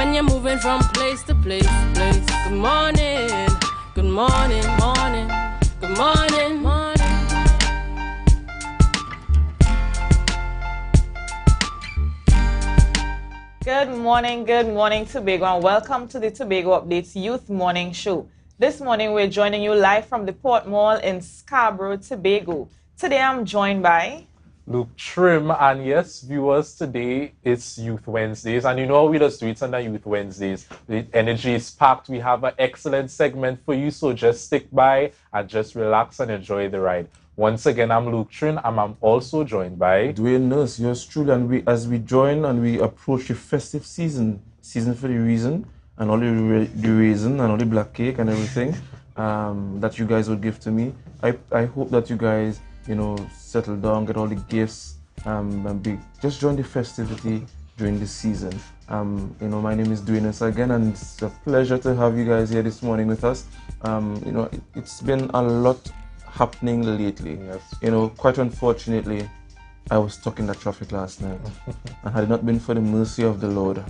when you're moving from place to place, place. Good morning, good morning, morning, good morning, morning. Good morning, Tobago, and welcome to the Tobago Updates Youth Morning Show. This morning, we're joining you live from the Port Mall in Scarborough, Tobago. Today, I'm joined by Luke Trim, and yes, viewers, today it's Youth Wednesdays, and you know how we just do it on the Youth Wednesdays. The energy is packed. We have an excellent segment for you, so just stick by and just relax and enjoy the ride. Once again, I'm Luke Trin, and I'm also joined by Dwayne Nurse, yours truly, and as we join and we approach the festive season for the reason, and all the reason, and all the black cake and everything that you guys would give to me. I hope that you guys, settle down, get all the gifts, and just join the festivity during the season. My name is Dwayne Nurse again, and it's a pleasure to have you guys here this morning with us. It's been a lot happening lately. Yes. Quite unfortunately, I was stuck in the traffic last night. And had it not been for the mercy of the Lord,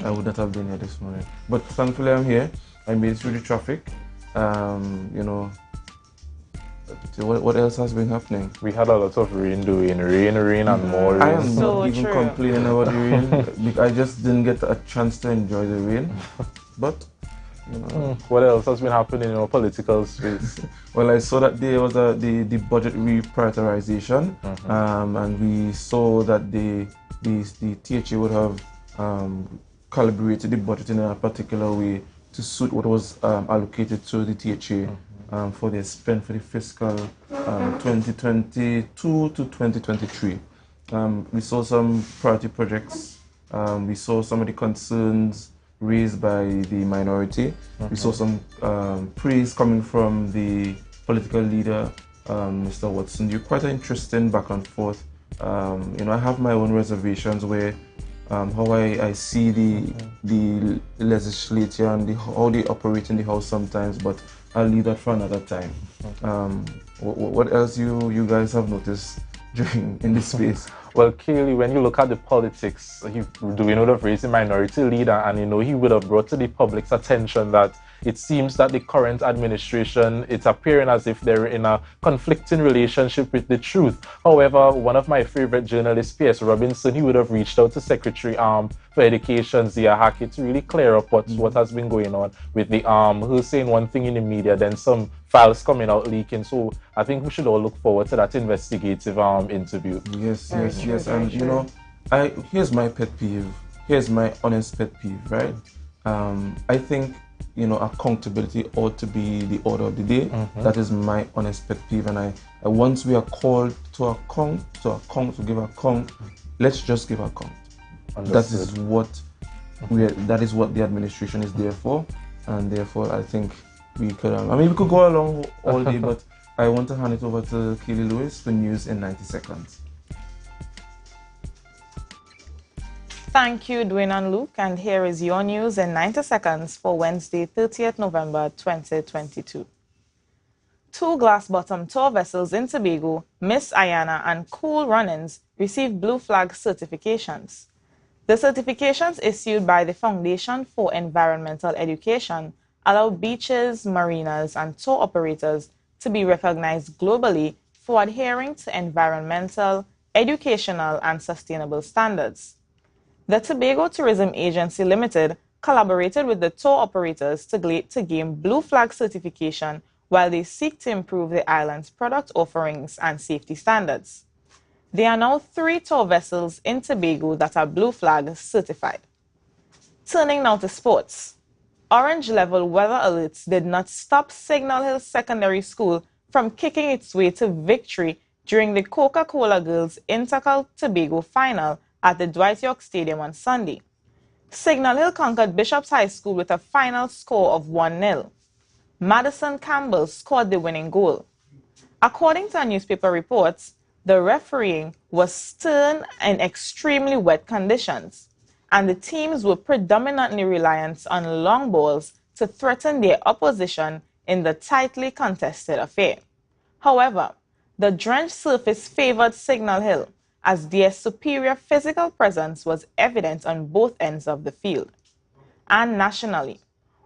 I would not have been here this morning. But thankfully I'm here. I made it through the traffic. What else has been happening? We had a lot of rain rain and more rain. I am not even complaining about the rain. I just didn't get a chance to enjoy the rain. But what else has been happening in our political space? Well, I saw that there was the budget reprioritization, and we saw that the THA would have calibrated the budget in a particular way to suit what was allocated to the THA for their spend for the fiscal 2022 to 2023. We saw some priority projects. We saw some of the concerns raised by the minority. We saw some praise coming from the political leader, Mr. Watson. You're quite an interesting back and forth. I have my own reservations where how I see the legislature and how they operate in the House sometimes, but I'll leave that for another time. What else you guys have noticed in this space? Well, clearly, when you look at the politics, we would have raised the minority leader, and he would have brought to the public's attention that it seems that the current administration, it's appearing as if they're in a conflicting relationship with the truth. However, one of my favorite journalists, P.S. Robinson, he would have reached out to Secretary for Education, Zia Hackett, to really clear up what has been going on with the who's saying one thing in the media, then some files coming out leaking. So I think we should all look forward to that investigative interview. Yes. And here's my pet peeve. Here's my honest pet peeve, right? I think accountability ought to be the order of the day. That is my honest pet peeve. And once we are called to account, to give account, let's just give account. Understood. That is what the administration is there for, and therefore I think we could. we could go along all day, but I want to hand it over to Keely Lewis for news in 90 seconds. Thank you, Dwayne and Luke, and here is your news in 90 seconds for Wednesday, 30th November 2022. Two glass-bottom tour vessels in Tobago, Miss Ayana and Cool Runnings, received Blue Flag certifications. The certifications issued by the Foundation for Environmental Education allow beaches, marinas, and tour operators to be recognized globally for adhering to environmental, educational, and sustainable standards. The Tobago Tourism Agency Limited collaborated with the tour operators to gain Blue Flag certification while they seek to improve the island's product offerings and safety standards. There are now 3 tour vessels in Tobago that are Blue Flag certified. Turning now to sports. Orange level weather alerts did not stop Signal Hill Secondary School from kicking its way to victory during the Coca-Cola Girls Intercal Tobago final at the Dwight York Stadium on Sunday. Signal Hill conquered Bishop's High School with a final score of 1-0. Madison Campbell scored the winning goal. According to newspaper reports, the refereeing was stern in extremely wet conditions, and the teams were predominantly reliant on long balls to threaten their opposition in the tightly contested affair. However, the drenched surface favored Signal Hill, as their superior physical presence was evident on both ends of the field. And nationally,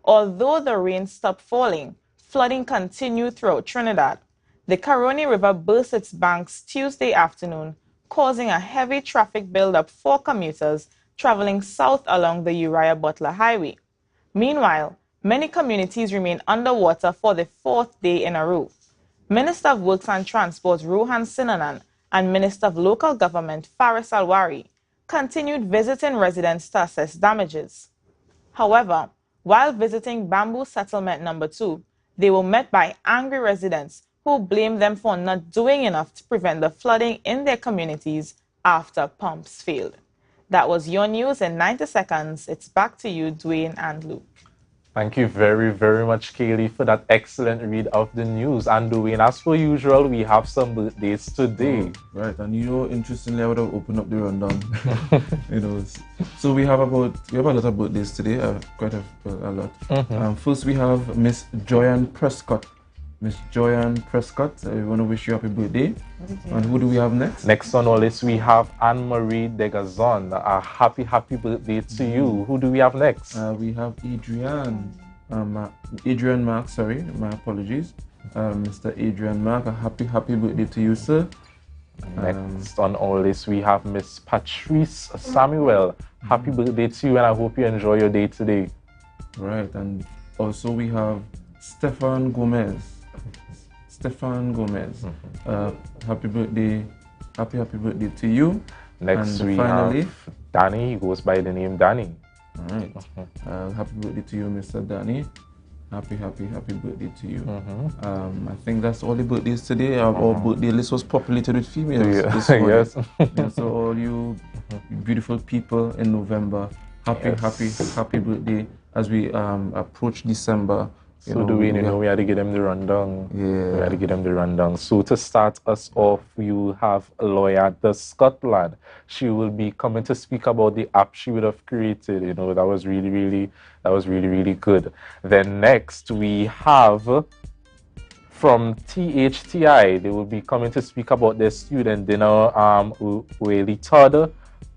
although the rain stopped falling, flooding continued throughout Trinidad. The Caroni River burst its banks Tuesday afternoon, causing a heavy traffic buildup for commuters traveling south along the Uriah Butler Highway. Meanwhile, many communities remain underwater for the fourth day in a row. Minister of Works and Transport Rohan Sinanan and Minister of Local Government Faris Alwari continued visiting residents to assess damages. However, while visiting Bamboo Settlement Number 2, they were met by angry residents who blamed them for not doing enough to prevent the flooding in their communities after pumps failed. That was your news in 90 seconds. It's back to you, Dwayne and Luke. Thank you very, very much, Kaylee, for that excellent read of the news. And Dwayne, as per usual, we have some birthdays today. Oh, right, and interestingly, I would have opened up the rundown. So we have a lot of birthdays today, quite a lot. First, we have Miss Joyanne Prescott. Miss Joyanne Prescott, we want to wish you happy birthday. And who do we have next? Next on our list, we have Anne-Marie Degazon. A happy birthday to you. Who do we have next? We have Adrian Mark, sorry, my apologies. Mr. Adrian Mark, a happy birthday to you, sir. Next on our list, we have Miss Patrice Samuel. Happy birthday to you, and I hope you enjoy your day today. Right, and also we have Stefan Gomez. Happy birthday to you. Next, and we finally have Danny. He goes by the name Danny. All right. Happy birthday to you, Mr. Danny. Happy birthday to you. I think that's all the birthdays today. Our birthday list was populated with females. Yes. So all you beautiful people in November, happy birthday as we approach December. We had to give them the rundown. Yeah. We had to give them the rundown. So to start us off, you have Loyada Scotland. She will be coming to speak about the app she would have created. That was really good. Then next we have from THTI. They will be coming to speak about their student dinner. Ueli Todd,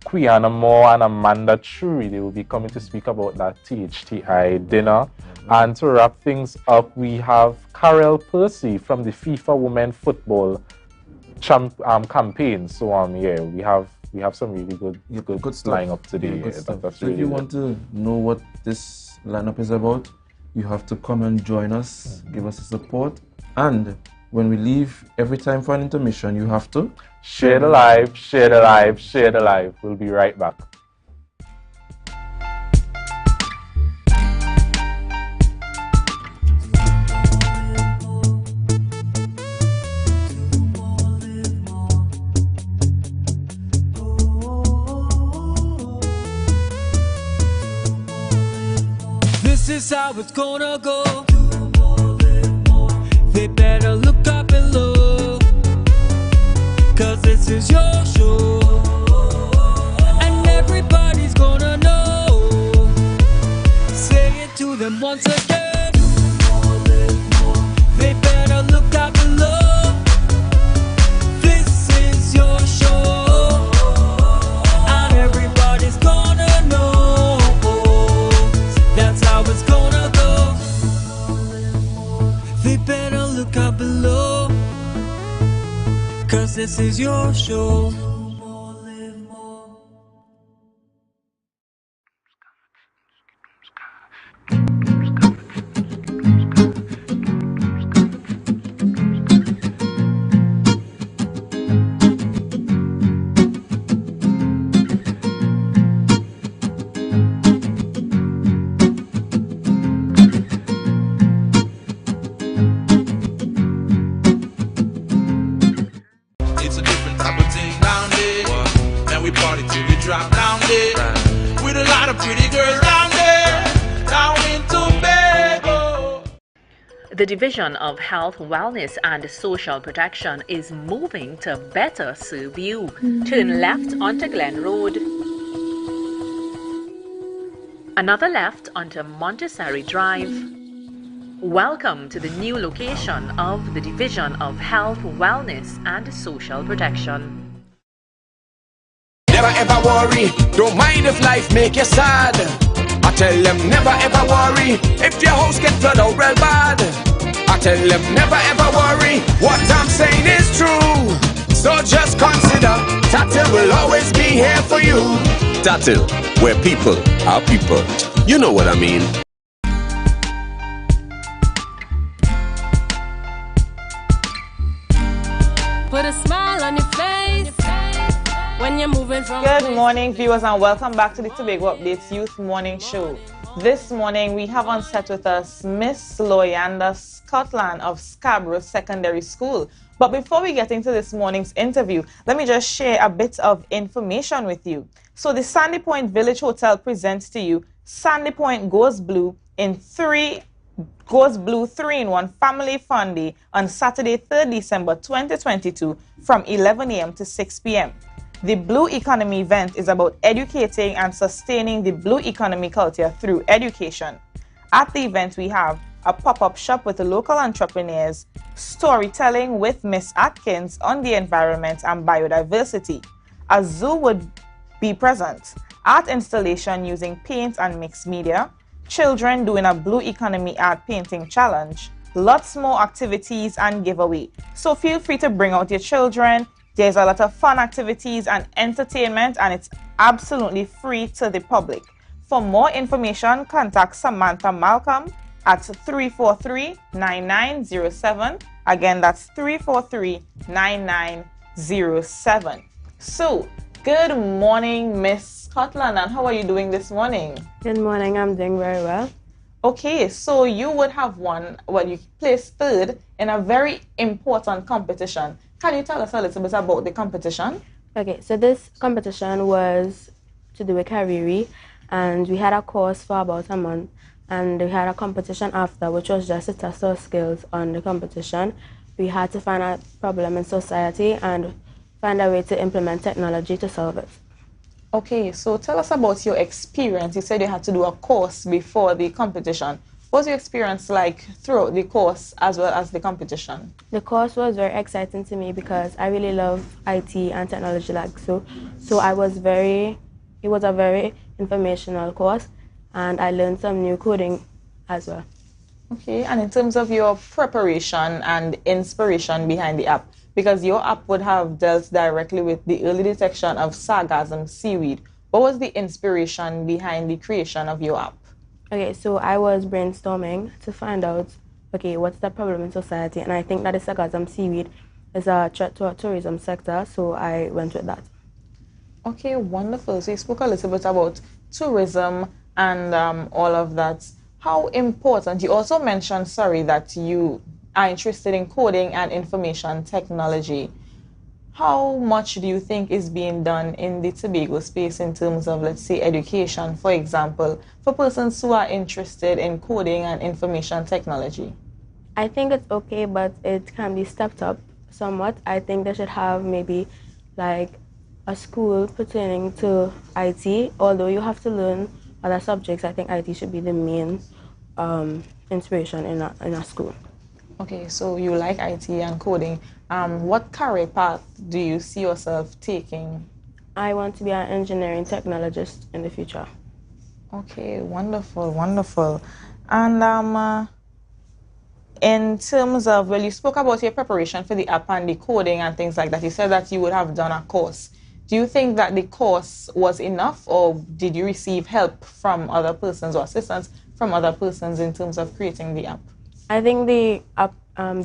Quiana Moore, and Amanda Trury. They will be coming to speak about that THTI dinner. And to wrap things up, we have Carol Percy from the FIFA Women Football campaign. So we have some really good lying up today. Good stuff. So if you want to know what this lineup is about, you have to come and join us, give us a support, and when we leave, every time for an intermission, you have to share the live, share the live, share the live. We'll be right back. This is how it's gonna go. They better look up and look, 'cause this is your show, and everybody's gonna know. Say it to them once again. They better look up and look. This is your show, and everybody's gonna know. That's how it's gonna go. They better look up below, 'cause this is your show. The Division of Health, Wellness and Social Protection is moving to better serve you. Turn left onto Glen Road. Another left onto Montessori Drive. Welcome to the new location of the Division of Health, Wellness and Social Protection. ever worry. Don't mind if life make you sad. I tell them never ever worry. If your house get flooded out real bad, I tell them never ever worry. What I'm saying is true. So just consider, Tatil will always be here for you. Tatil, where people are people. You know what I mean. Put a smile on your face when you're moving from. Good morning, viewers, and welcome back to the Tobago Updates Youth Morning Show. This morning, we have on set with us Miss Loyanda Scotland of Scarborough Secondary School. But before we get into this morning's interview, let me just share a bit of information with you. So the Sandy Point Village Hotel presents to you Sandy Point Goes Blue 3-in-1 Family Fun Day on Saturday, 3rd December 2022 from 11 a.m. to 6 p.m. The Blue Economy event is about educating and sustaining the blue economy culture through education. At the event, we have a pop-up shop with the local entrepreneurs, storytelling with Miss Atkins on the environment and biodiversity. A zoo would be present, art installation using paint and mixed media, children doing a blue economy art painting challenge, lots more activities and giveaway. So feel free to bring out your children. There's a lot of fun activities and entertainment, and it's absolutely free to the public. For more information, contact Samantha Malcolm at 343-9907. Again, that's 343-9907. So, good morning, Miss Scotland, and how are you doing this morning? Good morning, I'm doing very well. Okay, so you would have won, well, you placed third in a very important competition. Can you tell us a little bit about the competition? Okay, so this competition was to do with Kariri, and we had a course for about a month, and we had a competition after, which was just to test our skills on the competition. We had to find a problem in society and find a way to implement technology to solve it. Okay, so tell us about your experience. You said you had to do a course before the competition. What was your experience like throughout the course as well as the competition? The course was very exciting to me because I really love IT and technology it was a very informational course, and I learned some new coding as well. Okay, and in terms of your preparation and inspiration behind the app, because your app would have dealt directly with the early detection of sargassum seaweed, what was the inspiration behind the creation of your app? Okay, so I was brainstorming to find out, okay, what's the problem in society? And I think that the sargassum seaweed is a threat to our tourism sector, so I went with that. Okay, wonderful. So you spoke a little bit about tourism and all of that. How important, you also mentioned, that you are interested in coding and information technology. How much do you think is being done in the Tobago space in terms of, let's say, education, for example, for persons who are interested in coding and information technology? I think it's okay, but it can be stepped up somewhat. I think they should have maybe like a school pertaining to IT, although you have to learn other subjects. I think IT should be the main inspiration in a school. Okay, so you like IT and coding. What career path do you see yourself taking? I want to be an engineering technologist in the future. Okay, wonderful, wonderful. And in terms of, well, you spoke about your preparation for the app and the coding and things like that. You said that you would have done a course. Do you think that the course was enough, or did you receive help from other persons or assistance from other persons in terms of creating the app? I think the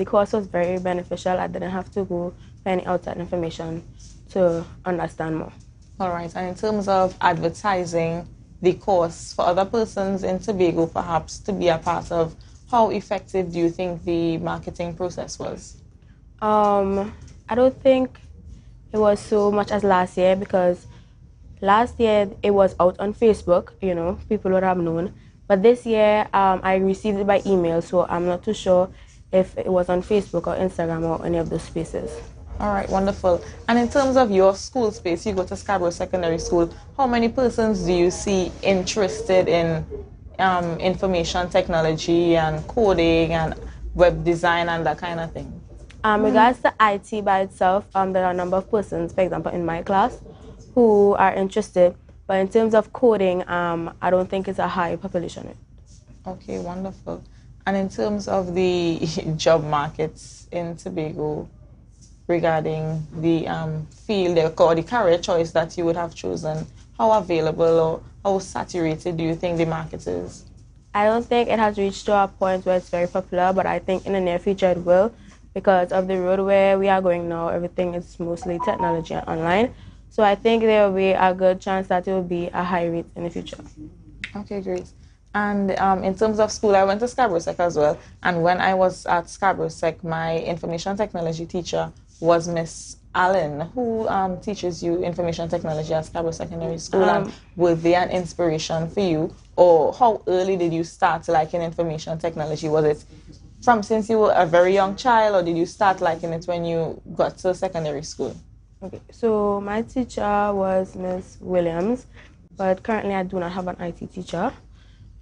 course was very beneficial. I didn't have to go for any outside information to understand more. All right. And in terms of advertising the course for other persons in Tobago, perhaps to be a part of, how effective do you think the marketing process was? I don't think it was so much as last year, because last year it was out on Facebook, people would have known. But this year, I received it by email, so I'm not too sure if it was on Facebook or Instagram or any of those spaces. All right, wonderful. And in terms of your school space, you go to Scarborough Secondary School. How many persons do you see interested in information technology and coding and web design and that kind of thing? Regards to IT by itself, there are a number of persons, for example, in my class, who are interested. But in terms of coding, I don't think it's a high population rate. Okay, wonderful. And in terms of the job markets in Tobago regarding the field or the career choice that you would have chosen, how available or how saturated do you think the market is? I don't think it has reached to a point where it's very popular, but I think in the near future it will, because of the road where we are going now. Everything is mostly technology and online. So I think there will be a good chance that it will be a high rate in the future. Okay, great. And in terms of school, I went to Scarborough Sec as well. And when I was at Scarborough Sec, my information technology teacher was Miss Allen, who teaches you information technology at Scarborough Secondary School. And were they an inspiration for you? Or how early did you start liking information technology? Was it from since you were a very young child, or did you start liking it when you got to secondary school? Okay, so my teacher was Miss Williams, but currently I do not have an IT teacher.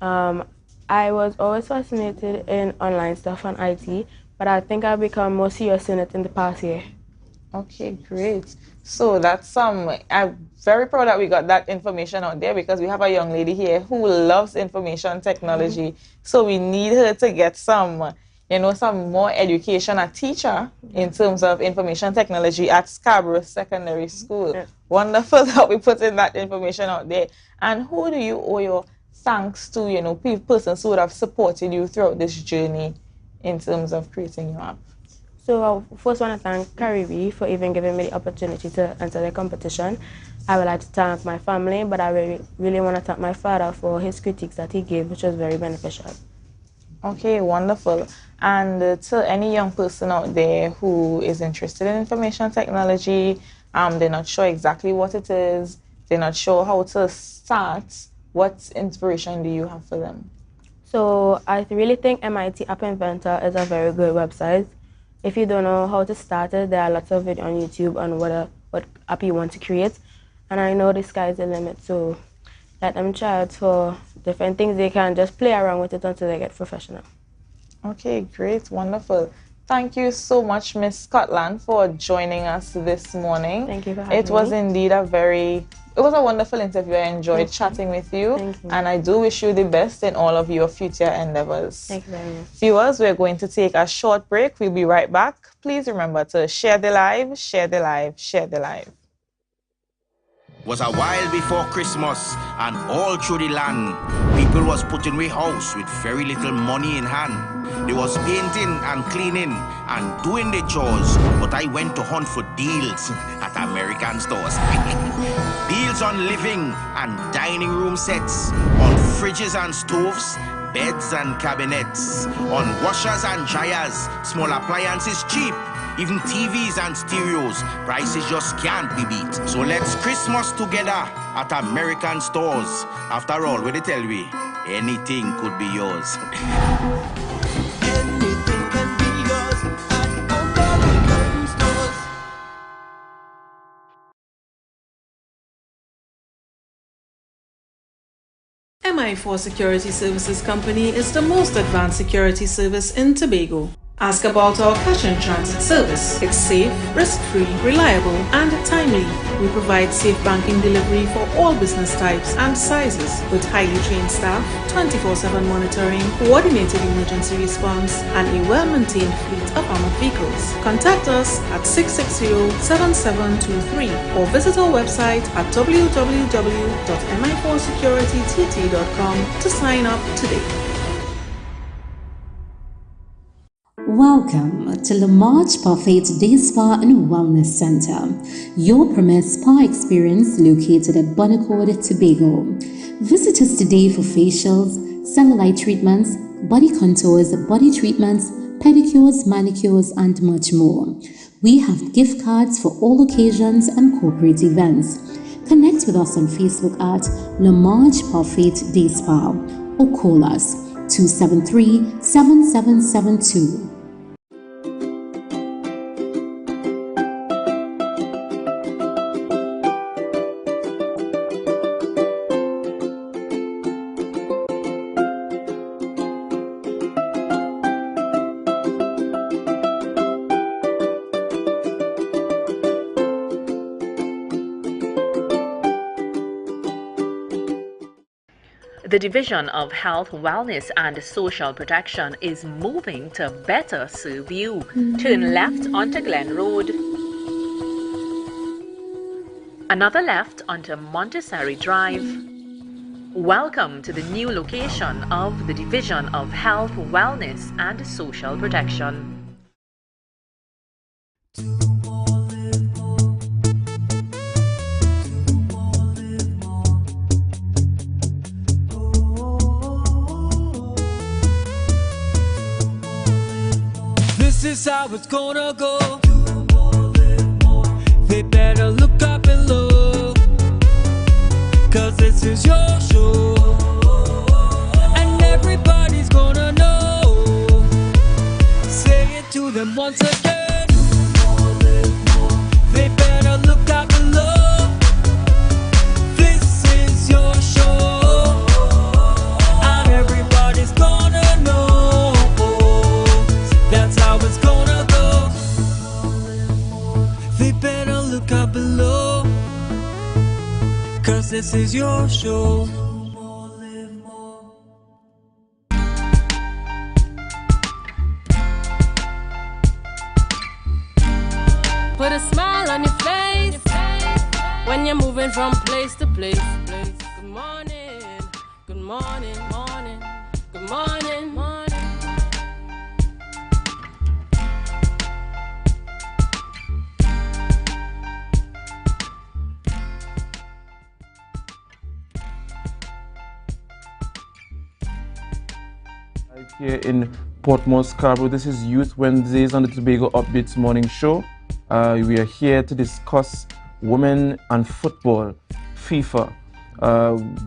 I was always fascinated in online stuff and IT, but I think I've become more serious in it in the past year. Okay, great. So that's I'm very proud that we got that information out there, because we have a young lady here who loves information technology. So we need her to get some more education, a teacher in terms of information technology at Scarborough Secondary School. Yeah. Wonderful that we put in that information out there. And who do you owe your thanks to, persons who would have supported you throughout this journey in terms of creating your app? So I first want to thank Carrie for even giving me the opportunity to enter the competition. I would like to thank my family, but I really want to thank my father for his critiques that he gave, which was very beneficial. Okay, wonderful. And to any young person out there who is interested in information technology, they're not sure exactly what it is, they're not sure how to start, what inspiration do you have for them? So I really think MIT App Inventor is a very good website. If you don't know how to start it, there are lots of videos on YouTube on what app you want to create. And I know the sky is the limit, so let them try out for different things. They can just play around with it until they get professional. Okay, great, wonderful. Thank you so much, Miss Scotland, for joining us this morning. Thank you for having me. It was indeed it was a wonderful interview. I enjoyed chatting with you. Thank you. And I do wish you the best in all of your future endeavors. Thank you very much. Viewers, we're going to take a short break. We'll be right back. Please remember to share the live, share the live, share the live. Was a while before Christmas, and all through the land, people was putting away house with very little money in hand. They was painting and cleaning and doing their chores, but I went to hunt for deals at American stores. Deals on living and dining room sets, on fridges and stoves, beds and cabinets, on washers and dryers, small appliances cheap, even TVs and stereos, prices just can't be beat. So let's Christmas together at American stores. After all, what they tell me, anything could be yours. Anything can be yours at American stores. MI4 Security Services Company is the most advanced security service in Tobago. Ask about our cash in transit service. It's safe, risk-free, reliable, and timely. We provide safe banking delivery for all business types and sizes with highly trained staff, 24/7 monitoring, coordinated emergency response, and a well-maintained fleet of armored vehicles. Contact us at 660-7723 or visit our website at www.mi4securitytt.com to sign up today. Welcome to Lamarche Parfait Day Spa and Wellness Center, your premier spa experience located at Bonaccord, Tobago. Visit us today for facials, cellulite treatments, body contours, body treatments, pedicures, manicures, and much more. We have gift cards for all occasions and corporate events. Connect with us on Facebook at Lamarche Parfait Day Spa or call us 273-7772. The Division of Health, Wellness and Social Protection is moving to better serve you. Turn left onto Glen Road. Another left onto Montessori Drive. Welcome to the new location of the Division of Health, Wellness and Social Protection. This is how it's gonna go. They better look up and look, 'cause this is your show, and everybody's gonna know. Say it to them once again. They better look up and look. This is your show, and everybody's gonna know. That's how it's gonna go. They better look up below, 'cause this is your show. Put a smile on your face when you're moving from place to place. Good morning, good morning, morning, good morning, morning. Right here in Portmore, Scarborough. This is Youth Wednesdays on the Tobago Updates Morning Show. We are here to discuss women and football, FIFA.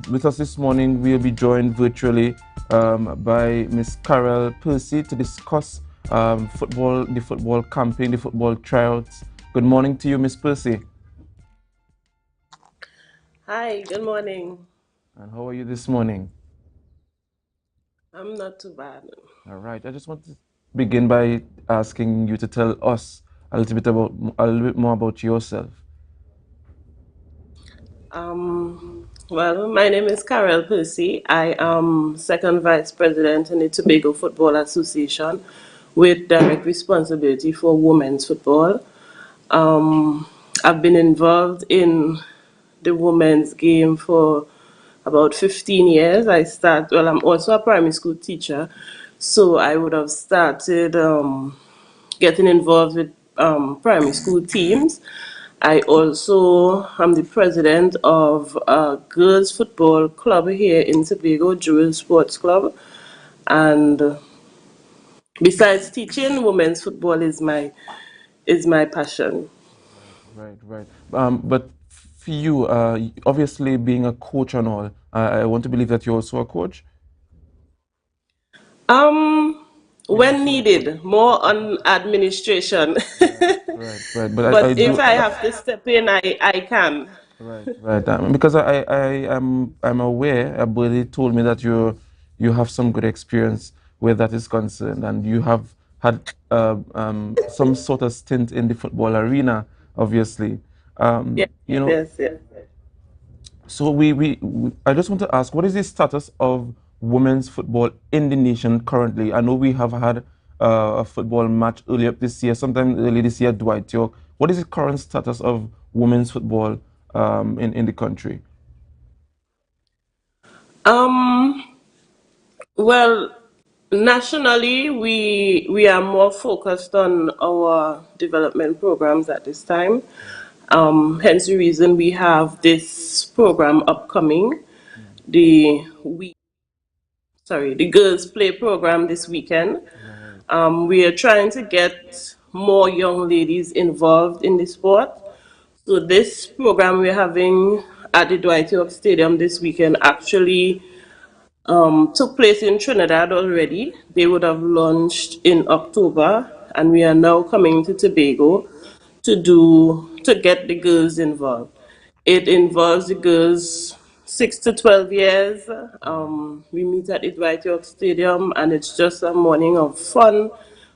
With us this morning, we'll be joined virtually by Miss Carol Percy to discuss football, the football campaign, the football tryouts. Good morning to you, Miss Percy. Hi, good morning. And how are you this morning? I'm not too bad. All right. I just want to begin by asking you to tell us a little bit more about yourself. Well, my name is Carol Percy. I am second vice president in the Tobago Football Association with direct responsibility for women's football. I've been involved in the women's game for about 15 years. I'm also a primary school teacher, so I would have started getting involved with primary school teams. I also am the president of a girls football club here in Tobago, Jewel Sports Club. And besides teaching, women's football is my passion. Right. But for you, obviously being a coach and all, I want to believe that you're also a coach. When needed, more on administration. Right. But But I if do. I have to step in, I can. Right. Because I'm aware. Abudi told me that you have some good experience where that is concerned, and you have had some sort of stint in the football arena, obviously. Yes, You know, yes. so I just want to ask, what is the status of women's football in the nation currently? I know we have had a football match earlier this year, sometime early this year, Dwight York. What is the current status of women's football in the country? Well, nationally, we are more focused on our development programs at this time. Hence the reason we have this program upcoming, the the girls play program this weekend. We are trying to get more young ladies involved in the sport. So this program we're having at the Dwight York Stadium this weekend actually took place in Trinidad already. They would have launched in October, and we are now coming to Tobago to get the girls involved. It involves the girls 6 to 12 years. We meet at the Dwight York Stadium, and it's just a morning of fun,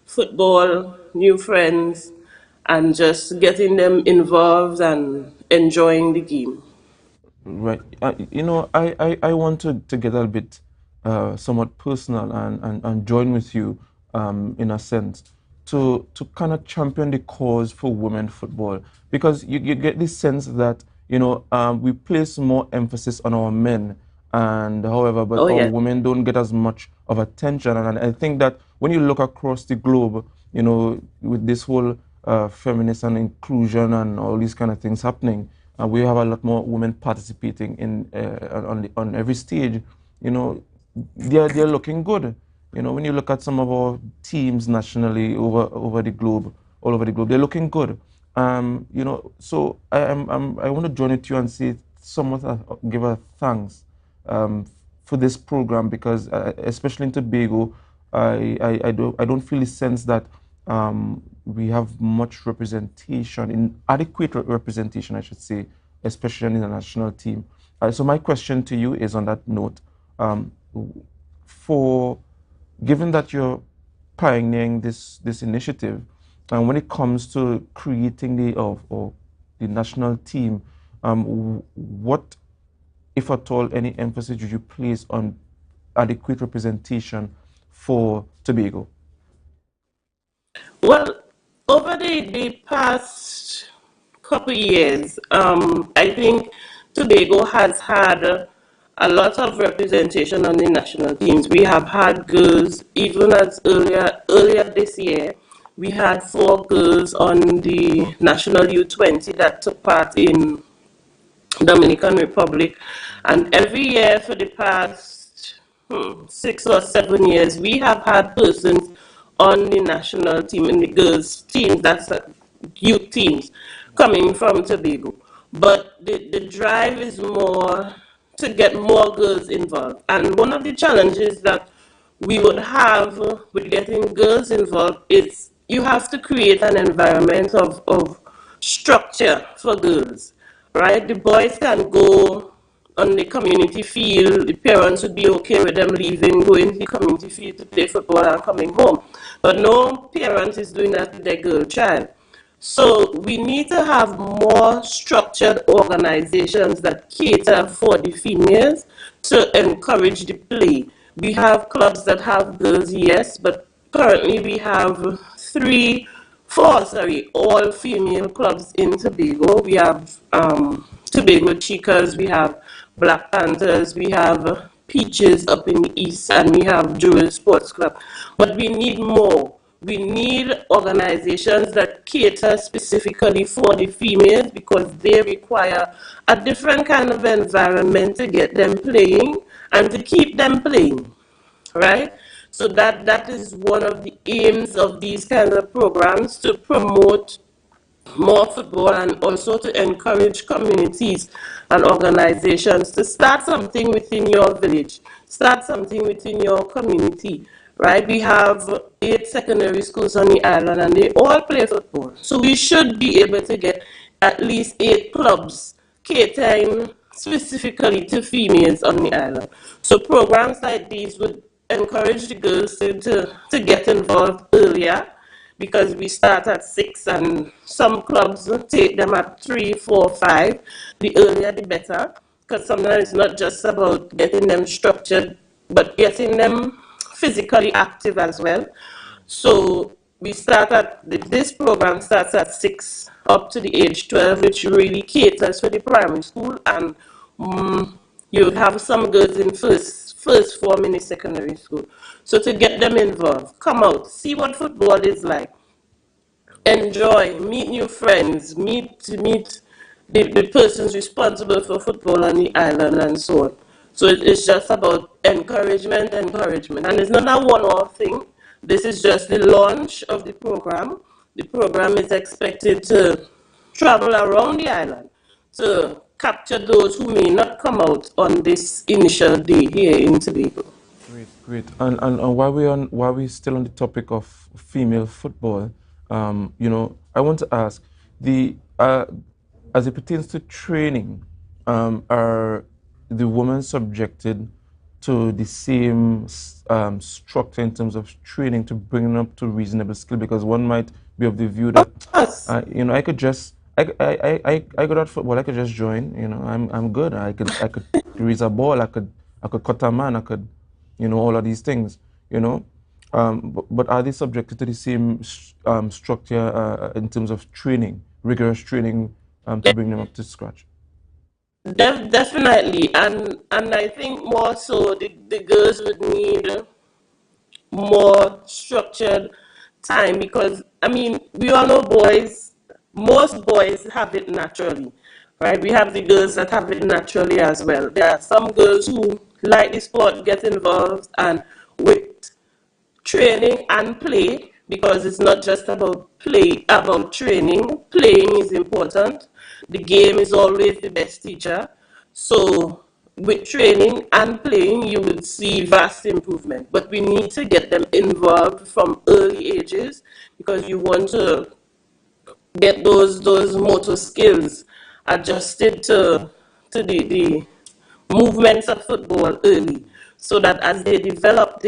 football, new friends, and just getting them involved and enjoying the game. Right. I want to get a little bit somewhat personal and join with you in a sense to kind of champion the cause for women football because you get this sense that we place more emphasis on our men and however but Oh our yeah. women don't get as much of attention and I think that when you look across the globe with this whole feminist and inclusion and all these kind of things happening we have a lot more women participating in on every stage. They're looking good. When you look at some of our teams nationally over the globe, all over the globe, they're looking good. So I want to join with you and say somewhat give a thanks um, for this program because especially in Tobago, I don't feel the sense that we have much representation, adequate representation, I should say, especially in the national team. So my question to you is on that note, um, for given that you're pioneering this initiative, and when it comes to creating or the national team, what, if at all, any emphasis would you place on adequate representation for Tobago? Well, over the past couple years, I think Tobago has had a lot of representation on the national teams. We have had girls, even as earlier this year, we had 4 girls on the national U20 that took part in Dominican Republic. And every year for the past 6 or 7 years, we have had persons on the national team, in the girls' team, that's youth teams, coming from Tobago. But the drive is more to get more girls involved. And one of the challenges that we would have with getting girls involved is you have to create an environment of structure for girls, right? The boys can go on the community field, the parents would be okay with them leaving, going to the community field to play football and coming home. But no parent is doing that with their girl child. So we need to have more structured organizations that cater for the females to encourage the play. We have clubs that have girls, yes, but currently we have all female clubs in Tobago. We have Tobago Chicas, we have Black Panthers, we have Peaches up in the east, and we have Jewel Sports Club. But we need more. We need organizations that cater specifically for the females because they require a different kind of environment to get them playing and to keep them playing, right? So that is one of the aims of these kinds of programs, to promote more football and also to encourage communities and organizations to start something within your village, start something within your community, right? We have 8 secondary schools on the island and they all play football. So we should be able to get at least 8 clubs catering specifically to females on the island. So programs like these would encourage the girls to get involved earlier because we start at 6 and some clubs take them at 3, 4, 5. The earlier the better, because sometimes it's not just about getting them structured, but getting them physically active as well. So we start this program starts at 6 up to the age 12, which really caters for the primary school, and you have some girls in first form in the secondary school. So to get them involved, come out, see what football is like, enjoy, meet new friends, meet the persons responsible for football on the island and so on. So it's just about encouragement, and it's not a one-off thing. This is just the launch of the program. The program is expected to travel around the island to capture those who may not come out on this initial day here in Tobago. Great, great. And while we're still on the topic of female football, I want to ask as it pertains to training, are the women subjected to the same structure in terms of training to bring them up to reasonable skill? Because one might be of the view that I could just I good at football. I could just join. You know, I'm good. I could raise a ball. I could cut a man. I could, you know, all of these things. You know, but are they subjected to the same structure in terms of training, rigorous training, to bring them up to scratch? Definitely, and I think more so the girls would need more structured time because I mean we all know boys, most boys have it naturally, right? We have the girls that have it naturally as well. There are some girls who like the sport, get involved, and with training and play, because it's not just about training. Playing is important. The game is always the best teacher. So with training and playing, you will see vast improvement. But we need to get them involved from early ages because you want to get those motor skills adjusted to the movements of football early, so that as they develop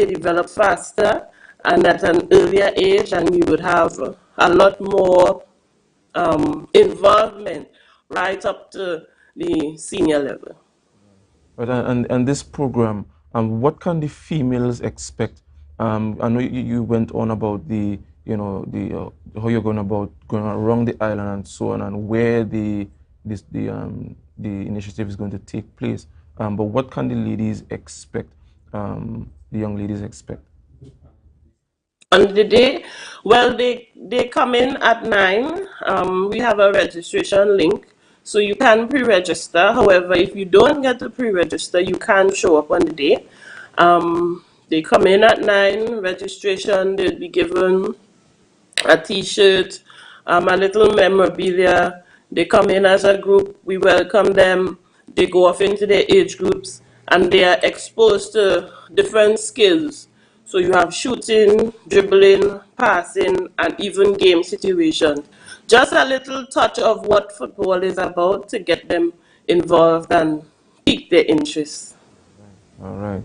faster and at an earlier age, and you would have a lot more involvement right up to the senior level. But and this program, what can the females expect? I know you went on about the, you know, the how you're going about going around the island and so on, and where the initiative is going to take place. But what can the ladies expect? The young ladies expect. On the day, well, they come in at 9. We have a registration link, so you can pre-register. However, if you don't get to pre-register, you can show up on the day. They come in at 9. Registration, they'll be given a T-shirt, a little memorabilia. They come in as a group. We welcome them. They go off into their age groups, and they are exposed to different skills. So you have shooting, dribbling, passing, and even game situations. Just a little touch of what football is about to get them involved and pique their interest. All right,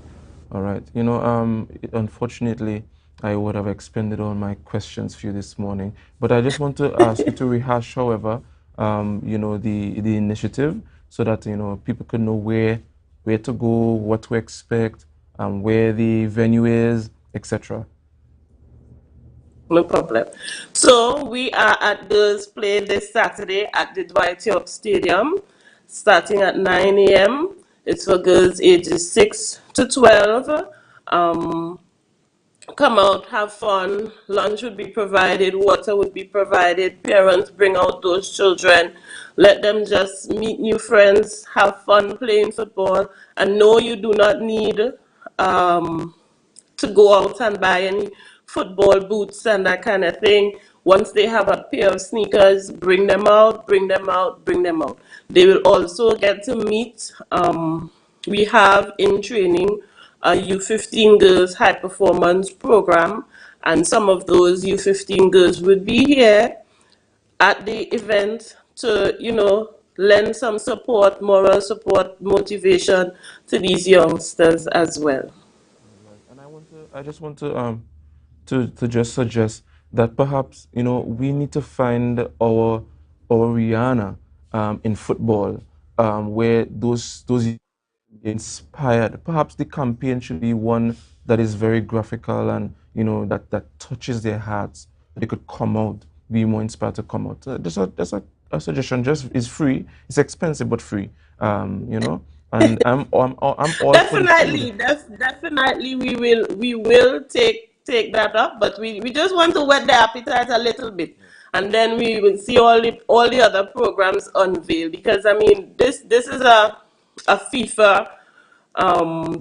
all right. You know, unfortunately, I would have expended all my questions for you this morning, but I just want to ask you to rehash, however, you know, the initiative, so that, you know, people could know where to go, what to expect, where the venue is, etc. No problem. So we are at Girls Play this Saturday at the Dwight York Stadium, starting at 9 a.m. It's for girls ages 6 to 12. Um, Come out, have fun. Lunch would be provided, water would be provided. Parents bring out those children. Let them just meet new friends, have fun playing football. And no, you do not need um, to go out and buy any football boots and that kind of thing. Once they have a pair of sneakers, bring them out, bring them out, bring them out. They will also get to meet. We have in training a U15 girls high performance program, and some of those U15 girls would be here at the event to, you know, lend some support, moral support, motivation to these youngsters as well. And I just want to just suggest that perhaps, you know, we need to find our Rihanna in football, where those inspired. Perhaps the campaign should be one that is very graphical and, you know, that touches their hearts. They could come out, be more inspired to come out. Just a suggestion. Just is free. It's expensive but free. You know, and I'm all for the Definitely, food. definitely, we will take that up, but we just want to whet the appetite a little bit, and then we will see all the other programs unveiled. Because I mean, this is a FIFA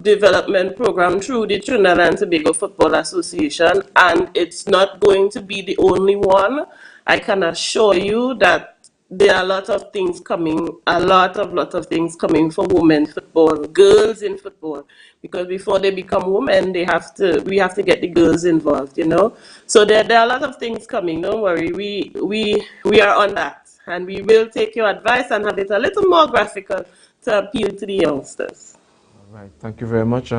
development program through the Trinidad and Tobago Football Association, and it's not going to be the only one. I can assure you that there are a lot of things coming, a lot of things coming for women football, girls in football, because before they become women, we have to get the girls involved, you know. So there are a lot of things coming. Don't worry, we are on that, and we will take your advice and have it a little more graphical to appeal to the youngsters. All right, thank you very much.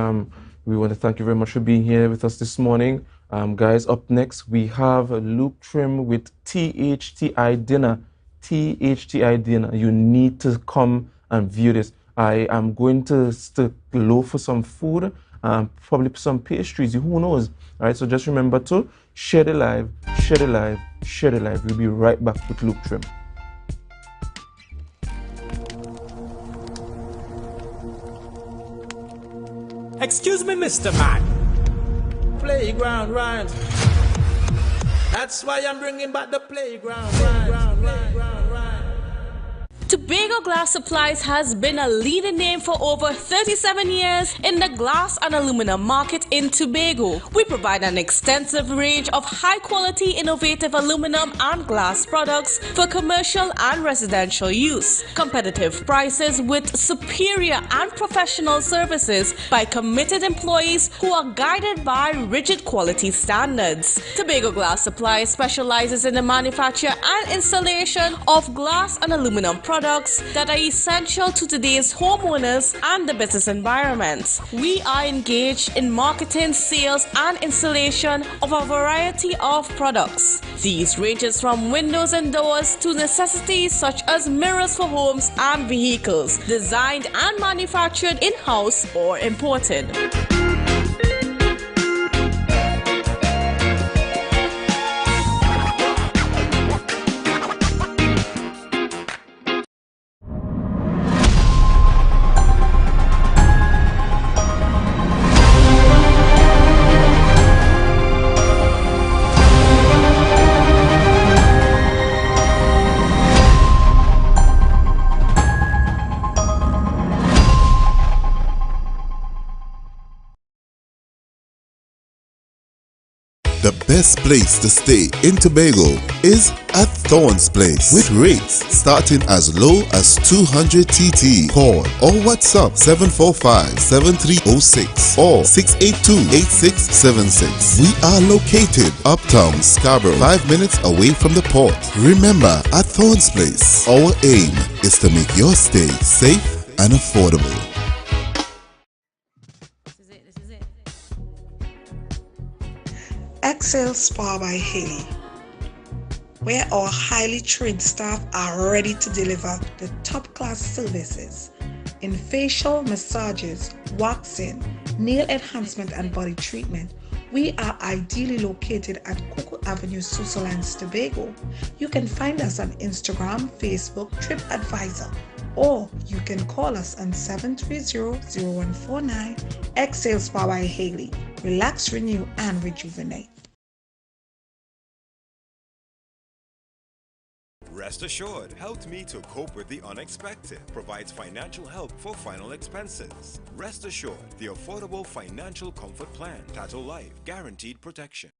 We want to thank you very much for being here with us this morning. Guys, up next we have Luke Trim with THTI Dinner. THTI dinner. You need to come and view this. I am going to look for some food, probably some pastries, who knows? All right, so just remember to share the live, share the live, share the live. We'll be right back with Luke Trim. Excuse me, Mr. Man. Playground rhymes. That's why I'm bringing back the playground rhymes. Tobago Glass Supplies has been a leading name for over 37 years in the glass and aluminum market in Tobago. We provide an extensive range of high-quality, innovative aluminum and glass products for commercial and residential use. Competitive prices with superior and professional services by committed employees who are guided by rigid quality standards. Tobago Glass Supplies specializes in the manufacture and installation of glass and aluminum products that are essential to today's homeowners and the business environment. We are engaged in marketing, sales, and installation of a variety of products. These ranges from windows and doors to necessities such as mirrors for homes and vehicles, designed and manufactured in-house or imported. The best place to stay in Tobago is at Thorn's Place, with rates starting as low as 200 TT. Call or WhatsApp 745-7306 or 682-8676. We are located uptown Scarborough, 5 minutes away from the port. Remember, at Thorn's Place, our aim is to make your stay safe and affordable. Excel Spa by Haley, where our highly trained staff are ready to deliver the top-class services in facial massages, waxing, nail enhancement and body treatment. We are ideally located at Coco Avenue, Switzerland, Tobago. You can find us on Instagram, Facebook, TripAdvisor, or you can call us on 730-0149. Excel Spa by Haley. Relax, renew, and rejuvenate. Rest Assured helped me to cope with the unexpected, provides financial help for final expenses. Rest Assured, the affordable financial comfort plan. Tattoo Life, guaranteed protection.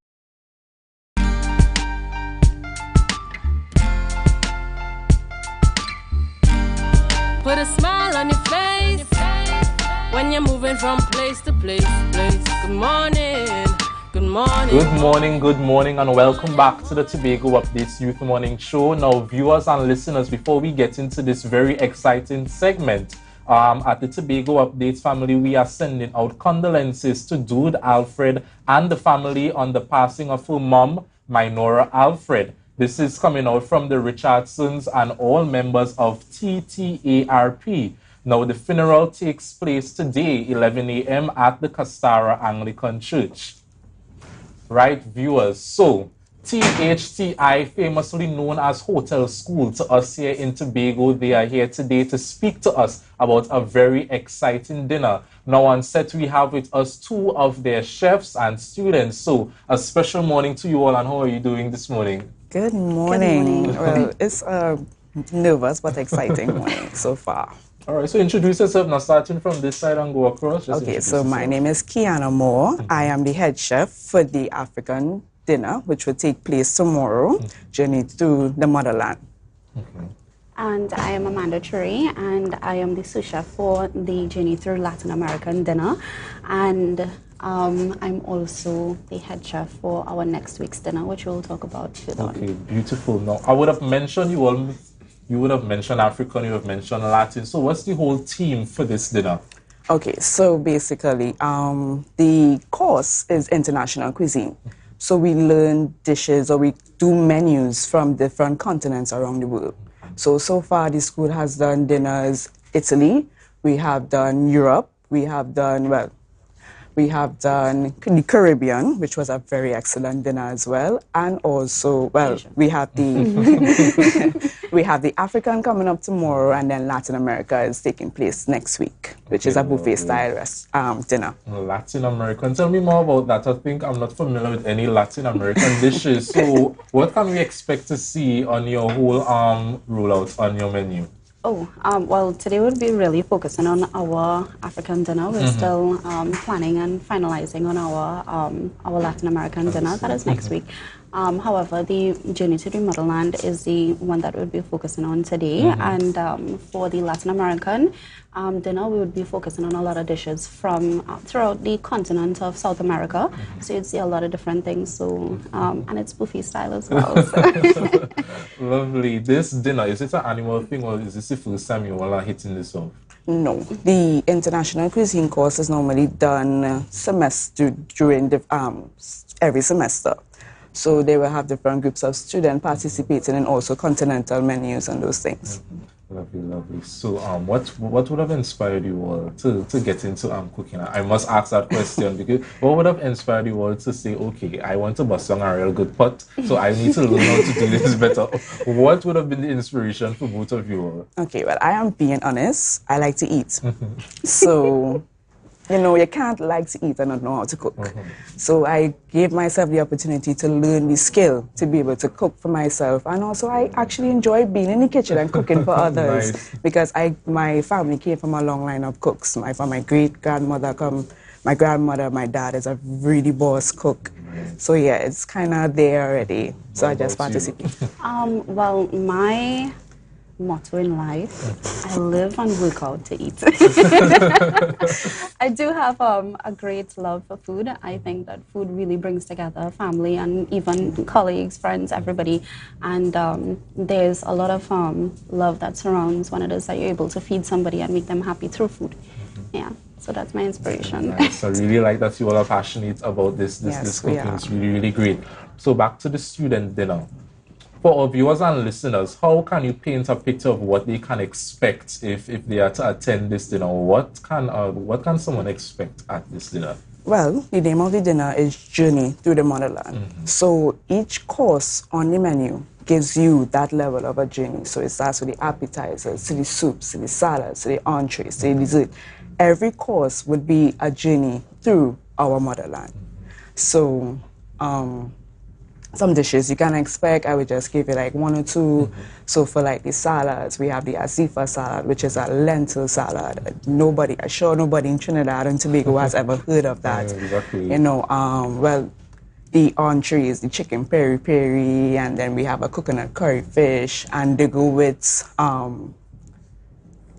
Put a smile on your face when you're moving from place to place. Good morning. Good morning. Good morning, and welcome back to the Tobago Updates Youth Morning Show. Now, viewers and listeners, before we get into this very exciting segment, at the Tobago Updates family, we are sending out condolences to Dude Alfred and the family on the passing of her mom, Minora Alfred. This is coming out from the Richardsons and all members of TTARP. Now, the funeral takes place today, 11 a.m. at the Castara Anglican Church. Right, viewers, so THTI, famously known as Hotel School to us here in Tobago, they are here today to speak to us about a very exciting dinner. Now on set we have with us two of their chefs and students. So a special morning to you all, and how are you doing this morning? Good morning. Well, it's a nervous but exciting morning so far. All right, so introduce yourself now, starting from this side and go across. Okay, so my name is Kiana Moore. I am the head chef for the African dinner, which will take place tomorrow, Journey to the Motherland. And I am Amanda Tree, and I am the sous chef for the Journey through Latin American dinner. And I'm also the head chef for our next week's dinner, which we'll talk about further on. Okay, beautiful. Now, I would have mentioned you all. You would have mentioned African, you have mentioned Latin. So what's the whole theme for this dinner? Okay, so basically, the course is international cuisine. So we learn dishes, or we do menus from different continents around the world. So far the school has done dinners Italy, we have done Europe, we have done the Caribbean, which was a very excellent dinner as well, and also, we have the we have the African coming up tomorrow, and then Latin America is taking place next week, which is a buffet style dinner. Latin American. Tell me more about that. I think I'm not familiar with any Latin American dishes. So, what can we expect to see on your whole rollout on your menu? Well, today we'll be really focusing on our African dinner. We're still planning and finalizing on our Latin American dinner. That is next week. However, the Journey to the Motherland is the one that we'll be focusing on today. And for the Latin American dinner, we would be focusing on a lot of dishes from throughout the continent of South America. So you'd see a lot of different things. So, and it's buffet style as well. So. Lovely. This dinner, is it an annual thing or is this the first time you are hitting this off? No, the international cuisine course is normally done during every semester. So they will have different groups of students participating and also continental menus and those things. Lovely, lovely. So what would have inspired you all to get into cooking? I must ask that question because what would have inspired you all to say, okay, I want to bust on a real good pot, so I need to learn how to do this better? What would have been the inspiration for both of you all? Okay, well, I am being honest. I like to eat. So, you know, you can't like to eat and not know how to cook. So I gave myself the opportunity to learn the skill to be able to cook for myself. And also I actually enjoy being in the kitchen and cooking for others. Nice. Because my family came from a long line of cooks. From my great-grandmother, my grandmother, my dad is a really boss cook. So yeah, it's kind of there already. So I just participate. Well, my motto in life, I live and work out to eat. I do have a great love for food. I think that food really brings together family and even colleagues, friends, everybody. And there's a lot of love that surrounds when it is that you're able to feed somebody and make them happy through food. Yeah, so that's my inspiration. Nice. I really like that you all are passionate about this cooking. It's really, really great. So back to the student dinner. For our viewers and listeners, how can you paint a picture of what they can expect if they are to attend this dinner? What can someone expect at this dinner? Well, the name of the dinner is Journey Through the Motherland. So each course on the menu gives you that level of a journey. So it starts with the appetizers, to the soups, to the salads, to the entrees, to the dessert. Every course would be a journey through our motherland. So, some dishes you can expect, I would just give you like one or two. So for like the salads, we have the azifa salad, which is a lentil salad. I'm sure nobody in Trinidad and Tobago has ever heard of that. Exactly. You know, well, the entrees, the chicken peri-peri, and then we have a coconut curry fish, and they go with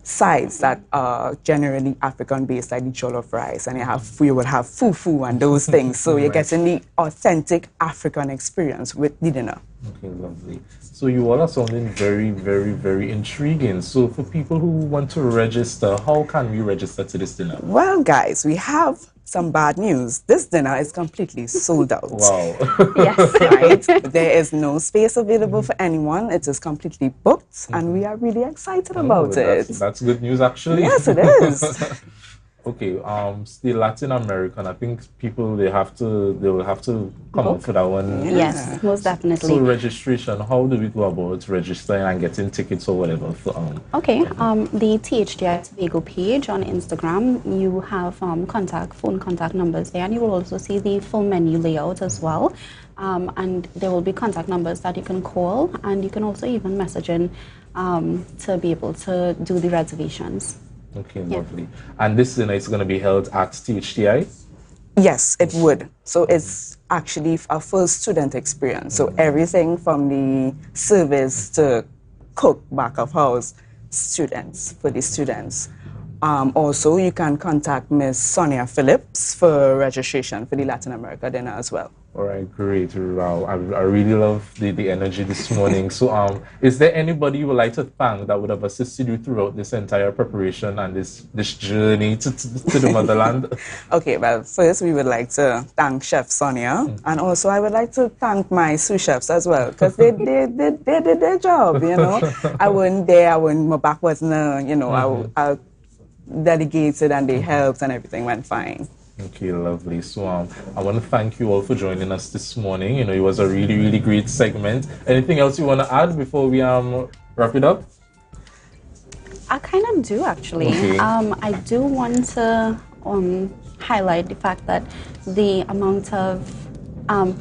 sides that are generally African-based, like the jollof rice, and you will have fufu and those things. So you're getting the authentic African experience with the dinner. Okay, lovely. So you all are sounding very, very, very intriguing. So for people who want to register, how can we register to this dinner? Well, guys, we have some bad news. This dinner is completely sold out. Wow. Yes, right. There is no space available for anyone. It is completely booked, and we are really excited about it. That's good news, actually. Yes, it is. Okay, the Latin American, I think people they will have to come up for that one. Yes, most definitely. So registration, how do we go about registering and getting tickets or whatever for Okay, the THDI Tobago page on Instagram, you have phone contact numbers there, and you will also see the full menu layout as well. And there will be contact numbers that you can call, and you can also even message in to be able to do the reservations. Okay, lovely. And this dinner is going to be held at THDI? Yes, it would. So it's actually a full student experience. So everything from the service to cook, back of house, for the students. Also, you can contact Miss Sonia Phillips for registration for the Latin America dinner as well. All right, great. Wow, I really love the energy this morning. So, is there anybody you would like to thank that would have assisted you throughout this entire preparation and this journey to the motherland? Okay, well, first we would like to thank Chef Sonia, and also I would like to thank my sous chefs as well, because they did their job, you know. I wasn't there, my back wasn't, I delegated and they helped and everything went fine. Okay, lovely. So I want to thank you all for joining us this morning. It was a really, really great segment. Anything else you want to add before we wrap it up? I kind of do, actually. Okay. I do want to highlight the fact that the amount of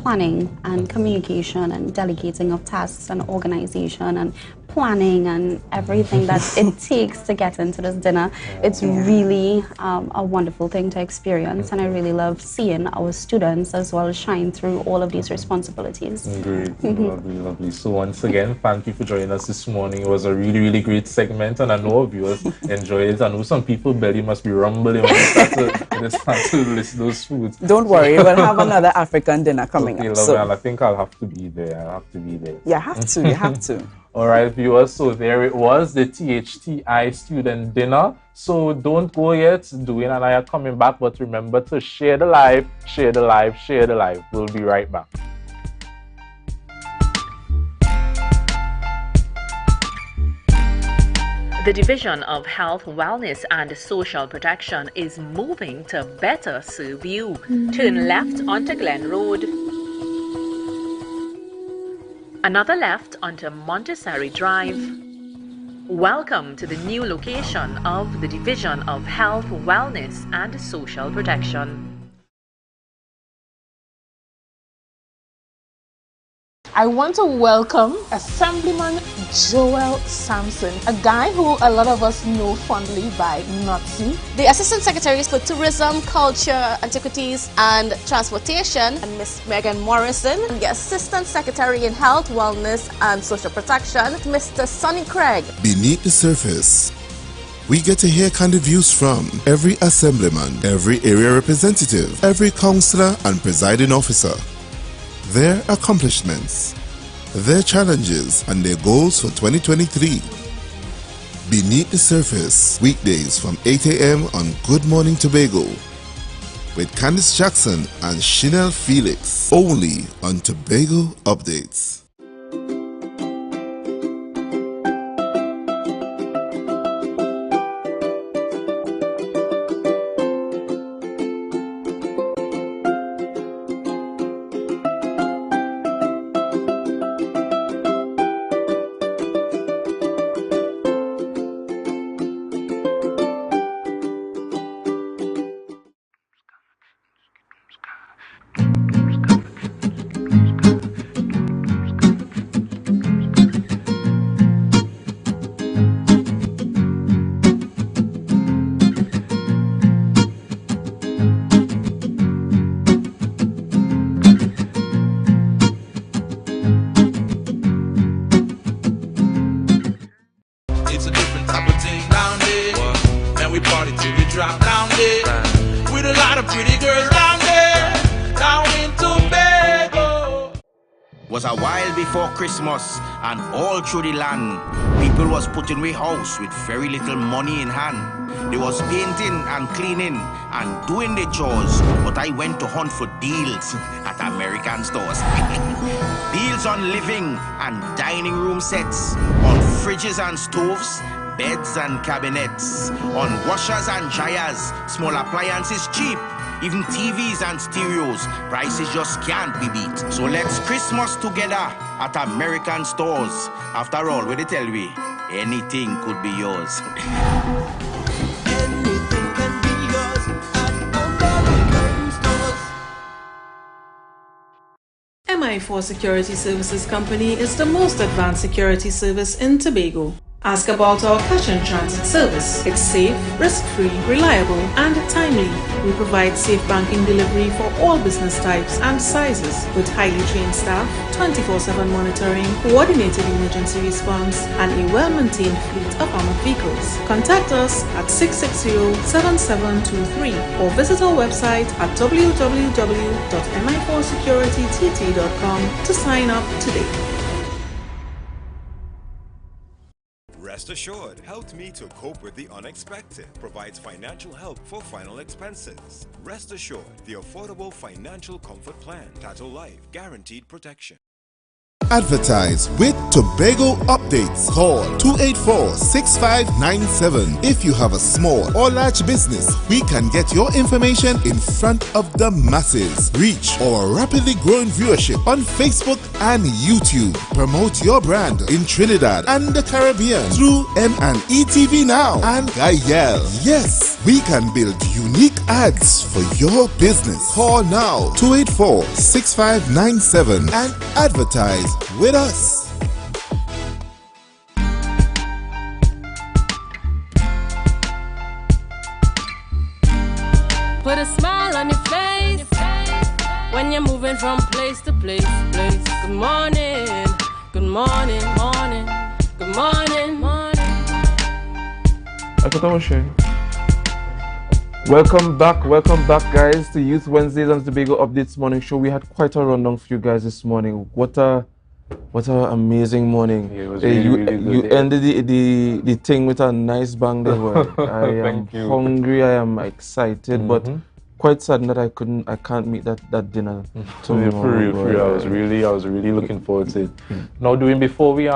planning and communication and delegating of tasks and organization and planning and everything that it takes to get into this dinner, it's really a wonderful thing to experience, and I really love seeing our students as well shine through all of these responsibilities. Great, lovely, lovely. So once again, thank you for joining us this morning. It was a really, really great segment, and I know our viewers enjoyed it. I know some people belly must be rumbling when they start to list those foods. Don't worry, we'll have another African dinner coming up. Lovely, and I think I'll have to be there. I'll have to be there. Yeah, have to. You have to. All right, viewers, so there it was, the THTI student dinner. So don't go yet. Dwayne and I are coming back, but remember to share the live, share the live, share the live. We'll be right back. The Division of Health, Wellness and Social Protection is moving to better serve you. Turn left onto Glen Road. Another left onto Montessori Drive. Welcome to the new location of the Division of Health, Wellness and Social Protection. I want to welcome Assemblyman Joel Sampson, a guy who a lot of us know fondly by Nazi. The Assistant Secretaries for Tourism, Culture, Antiquities and Transportation, and Miss Megan Morrison. And the Assistant Secretary in Health, Wellness and Social Protection, Mr. Sonny Craig. Beneath the surface, we get to hear candid views from every assemblyman, every area representative, every councillor and presiding officer. Their accomplishments, their challenges, and their goals for 2023. Beneath the Surface, weekdays from 8 a.m. on Good Morning Tobago with Candice Jackson and Chanel Felix, only on Tobago Updates. Christmas, and all through the land, people was putting away house with very little money in hand. They was painting and cleaning and doing their chores, but I went to hunt for deals at American stores. Deals on living and dining room sets, on fridges and stoves, beds and cabinets, on washers and dryers, small appliances cheap. Even TVs and stereos, prices just can't be beat. So let's Christmas together at American stores. After all, what they tell me, anything could be yours. Anything can be yours at American stores. MI4 Security Services Company is the most advanced security service in Tobago. Ask about our cash and transit service. It's safe, risk-free, reliable, and timely. We provide safe banking delivery for all business types and sizes with highly trained staff, 24/7 monitoring, coordinated emergency response, and a well-maintained fleet of armored vehicles. Contact us at 660-7723 or visit our website at www.mi4securitytt.com to sign up today. Rest assured helped me to cope with the unexpected, provides financial help for final expenses. Rest assured, the affordable financial comfort plan, Tattoo Life, guaranteed protection. Advertise with Tobago Updates. Call 284-6597. If you have a small or large business, we can get your information in front of the masses. Reach our rapidly growing viewership on Facebook and YouTube. Promote your brand in Trinidad and the Caribbean through M&E TV Now and Gayel. Yes, we can build unique ads for your business. Call now 284-6597 and advertise with us. Put a smile on your face when you're moving from place to place. Good morning, good morning, morning, good morning, morning. I thought I was sharing. Welcome back, guys, to Youth Wednesdays and Tobago Updates Morning Show. We had quite a rundown for you guys this morning. What a amazing morning. Yeah, it was really good. You ended the thing with a nice bang there. I am hungry, I am excited, but quite saddened that I can't meet that dinner tomorrow. For real. I was really looking forward to it. Now, before we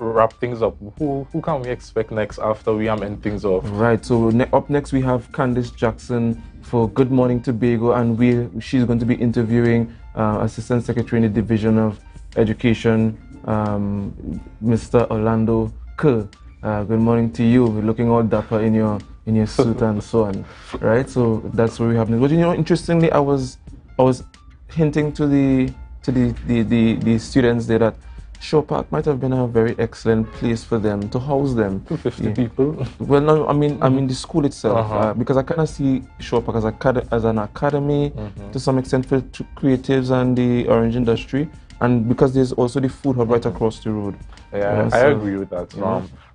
wrap things up, who can we expect next after we end things off? Right, so up next we have Candice Jackson for Good Morning Tobago, and she's going to be interviewing Assistant Secretary in the Division of Education, Mr. Orlando Kerr. Good morning to you. We're looking all dapper in your suit and so on, right? So that's where we have. But interestingly, I was hinting to the students there that Shaw Park might have been a very excellent place for them to house them. 250 people. Well, no, I mean the school itself, because I kind of see Shaw Park as an academy to some extent for creatives and the orange industry. And because there's also the food hub right across the road. Yeah, I agree with that.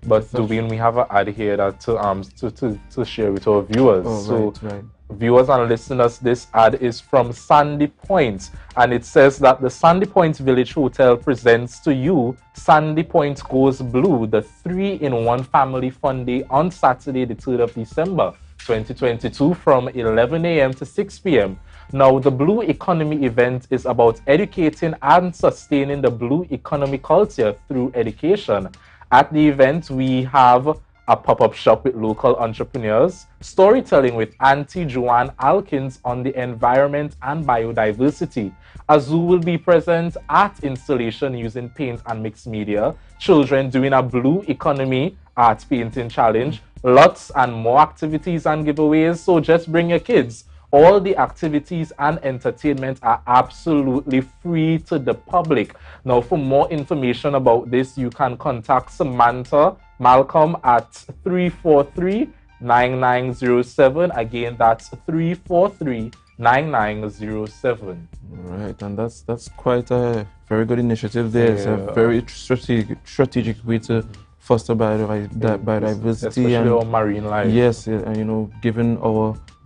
But Dwayne, we have an ad here that to share with our viewers. Right. Viewers and listeners, this ad is from Sandy Point, and it says that the Sandy Point Village Hotel presents to you Sandy Point Goes Blue, the 3-in-1 family fun day on Saturday, the 3rd of December, 2022 from 11 a.m. to 6 p.m. Now, the Blue Economy event is about educating and sustaining the blue economy culture through education. At the event, we have a pop-up shop with local entrepreneurs, storytelling with Auntie Joanne Alkins on the environment and biodiversity. A zoo will be present, art installation using paint and mixed media, children doing a Blue Economy art painting challenge, lots and more activities and giveaways, so just bring your kids. All the activities and entertainment are absolutely free to the public. Now, for more information about this, you can contact Samantha Malcolm at 343-9907. Again, that's 343-9907. Right, and that's quite a very good initiative there. It's a very strategic way to foster biodiversity, especially our marine life. Yes, and given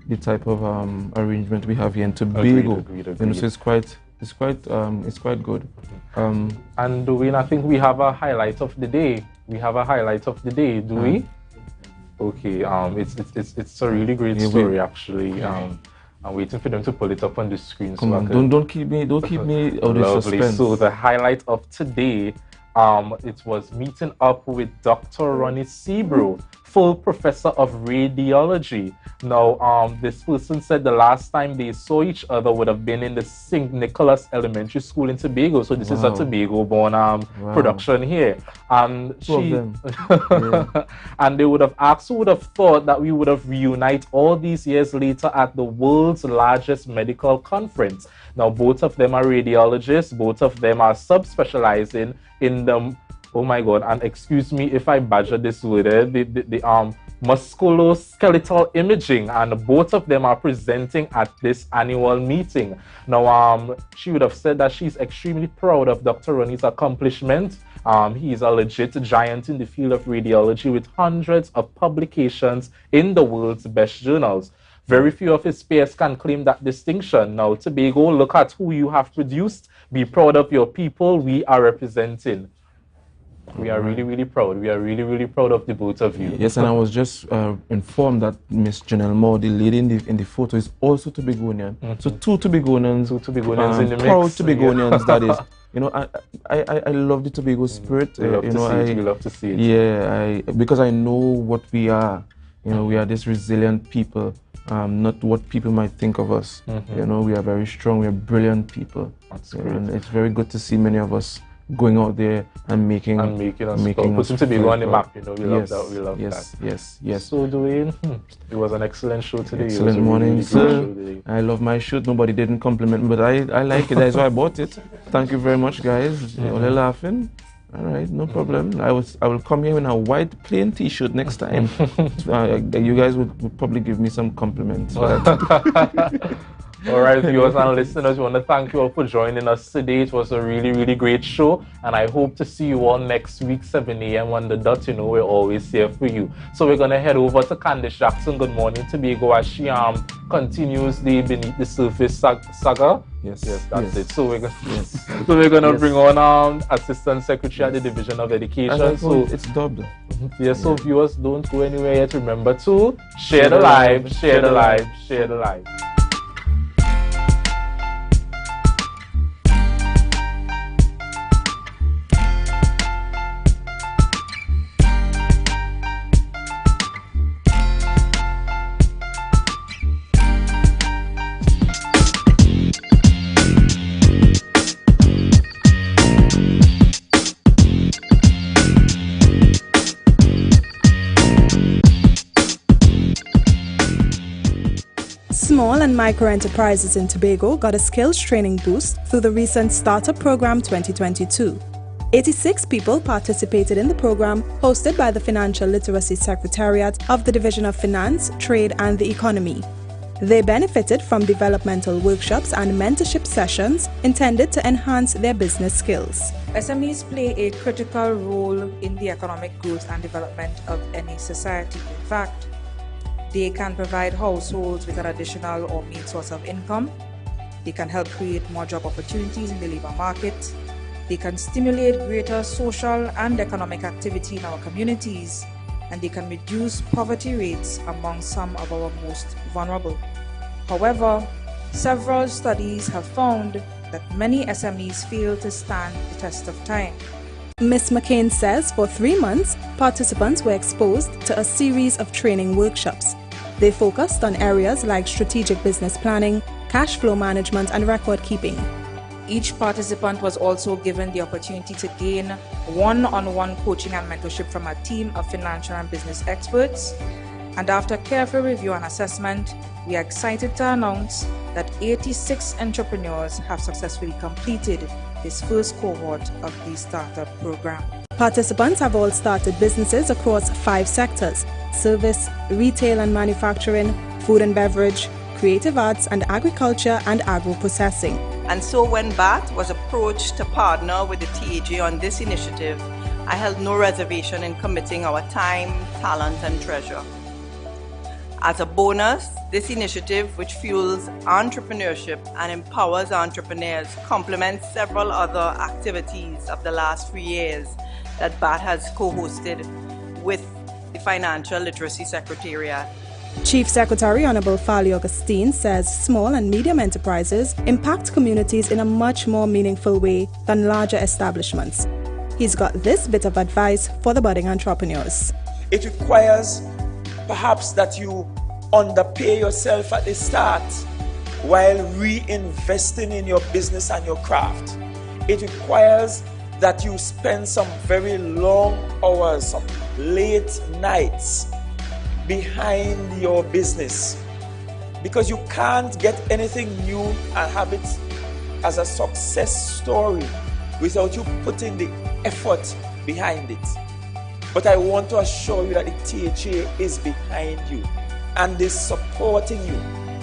the type of arrangement we have here in Tobago, Agreed. So it's quite good. And Dwayne, I think we have a highlight of the day. Do we? Okay. It's a really great story actually. I'm waiting for them to pull it up on the screen. Come on, don't keep me out of suspense. So the highlight of today, it was meeting up with Dr. Ronnie Sebro, full professor of radiology. Now, this person said the last time they saw each other would have been in the St. Nicholas Elementary School in Tobago. So this is a Tobago-born production here. And and they would have asked, who would have thought that we would have reunited all these years later at the world's largest medical conference. Now, both of them are radiologists. Both of them are subspecializing in the Oh my God, and excuse me if I badger this word, the musculoskeletal imaging, and both of them are presenting at this annual meeting. Now, she would have said that she's extremely proud of Dr. Ronnie's accomplishment. He's a legit giant in the field of radiology with hundreds of publications in the world's best journals. Very few of his peers can claim that distinction. Now, Tobago, look at who you have produced. Be proud of your people we are representing. We are really, really proud. We are really, really proud of the both of you. Yes, and I was just informed that Miss Janelle Moore, the lady in the photo, is also Tobagonian. So two Tobagonians in the mix. Proud Tobagonians, that is. You know, I love the Tobago spirit. We love to see it. We love to see it. Yeah, because I know what we are. You know, we are this resilient people. Not what people might think of us. You know, we are very strong. We are brilliant people. That's great. And it's very good to see many of us going out there and making us putting Tobago on the map. You know, we love that. We love that. Yes. So, Dwayne, it was an excellent show today. Excellent morning, sir. I love my shirt. Nobody didn't compliment me, but I like it. That's why I bought it. Thank you very much, guys. You're all laughing. All right, no problem. I will come here in a white plain T-shirt next time. You guys would probably give me some compliments. All right, viewers and listeners, we want to thank you all for joining us today. It was a really, really great show, and I hope to see you all next week, 7 a.m. on the dot. You know, we're always here for you. So we're going to head over to Candice Jackson. Good morning, Tobago, as she continues the Beneath the Surface saga. Yes, that's it. So we're going to bring on Assistant Secretary at the Division of Education. So it's dubbed. So viewers, don't go anywhere yet. Remember to share the live, share the live, share the live. Small and micro enterprises in Tobago got a skills training boost through the recent Startup Program 2022. 86 people participated in the program hosted by the Financial Literacy Secretariat of the Division of Finance, Trade and the Economy. They benefited from developmental workshops and mentorship sessions intended to enhance their business skills. SMEs play a critical role in the economic growth and development of any society. In fact, they can provide households with an additional or main source of income. They can help create more job opportunities in the labor market. They can stimulate greater social and economic activity in our communities, and they can reduce poverty rates among some of our most vulnerable. However, several studies have found that many SMEs fail to stand the test of time. Ms. McCain says for 3 months, participants were exposed to a series of training workshops. They focused on areas like strategic business planning, cash flow management, and record keeping. Each participant was also given the opportunity to gain one-on-one coaching and mentorship from a team of financial and business experts. And after careful review and assessment, we are excited to announce that 86 entrepreneurs have successfully completed this first cohort of the startup program. Participants have all started businesses across 5 sectors: service, retail and manufacturing, food and beverage, creative arts and agriculture and agro-processing. And so when BAT was approached to partner with the TAG on this initiative, I held no reservation in committing our time, talent and treasure. As a bonus, this initiative, which fuels entrepreneurship and empowers entrepreneurs, complements several other activities of the last 3 years that BAT has co-hosted with the Financial Literacy Secretariat. Chief Secretary Honorable Fali Augustine says small and medium enterprises impact communities in a much more meaningful way than larger establishments. He's got this bit of advice for the budding entrepreneurs. It requires perhaps that you underpay yourself at the start while reinvesting in your business and your craft. It requires that you spend some very long hours, some late nights behind your business, because you can't get anything new and have it as a success story without you putting the effort behind it. But I want to assure you that the THA is behind you and is supporting you.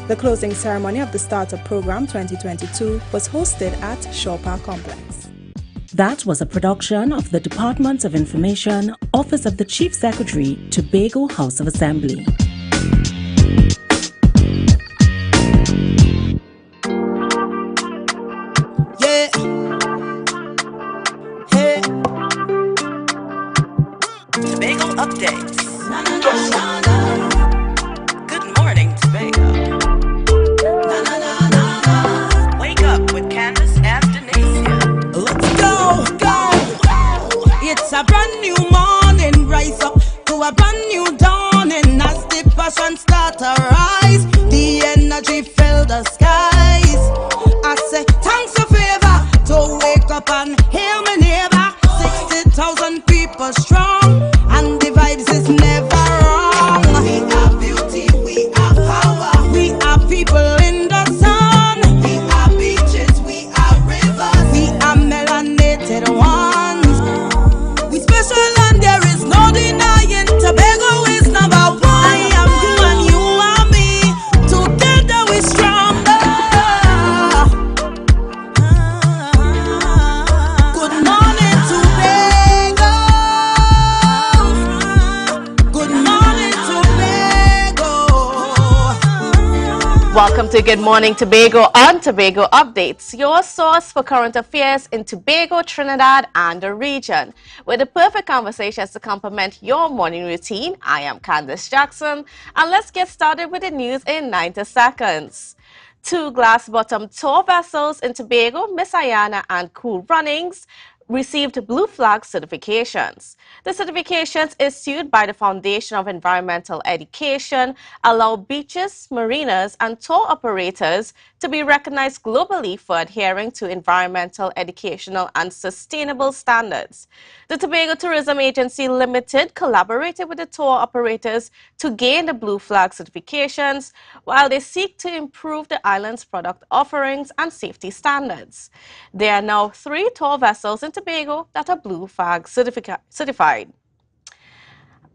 The closing ceremony of the Startup Program 2022 was hosted at Shaw Park Complex. That was a production of the Department of Information, Office of the Chief Secretary, Tobago House of Assembly. Yeah. Hey. Tobago updates. Good morning, Tobago. Wake up with Candace and Denasia. Let's go, go. It's a brand new morning. Rise up to a brand new dawning. As the passion start to rise, the energy fill the skies. I say thanks for favor to wake up and hear me neighbor. 60,000 people strong, and the vibes is never wrong. We are beauty, we are power. We are people in the sun. We are beaches, we are rivers. We are melanated ones. We special and there is no denying. Tobago is number one. I am you and you are me. Together we stronger. Good morning, Tobago. Good morning, Tobago. Welcome to Good Morning Tobago on Tobago Updates, your source for current affairs in Tobago, Trinidad, and the region. With the perfect conversations to complement your morning routine, I am Candace Jackson, and let's get started with the news in 90 seconds. 2 glass-bottom tour vessels in Tobago, Miss Ayana and Cool Runnings, received Blue Flag certifications. The certifications issued by the Foundation of Environmental Education allow beaches, marinas, and tour operators to be recognized globally for adhering to environmental, educational, and sustainable standards. The Tobago Tourism Agency Limited collaborated with the tour operators to gain the Blue Flag certifications while they seek to improve the island's product offerings and safety standards. There are now 3 tour vessels in Tobago that are Blue Flag certified.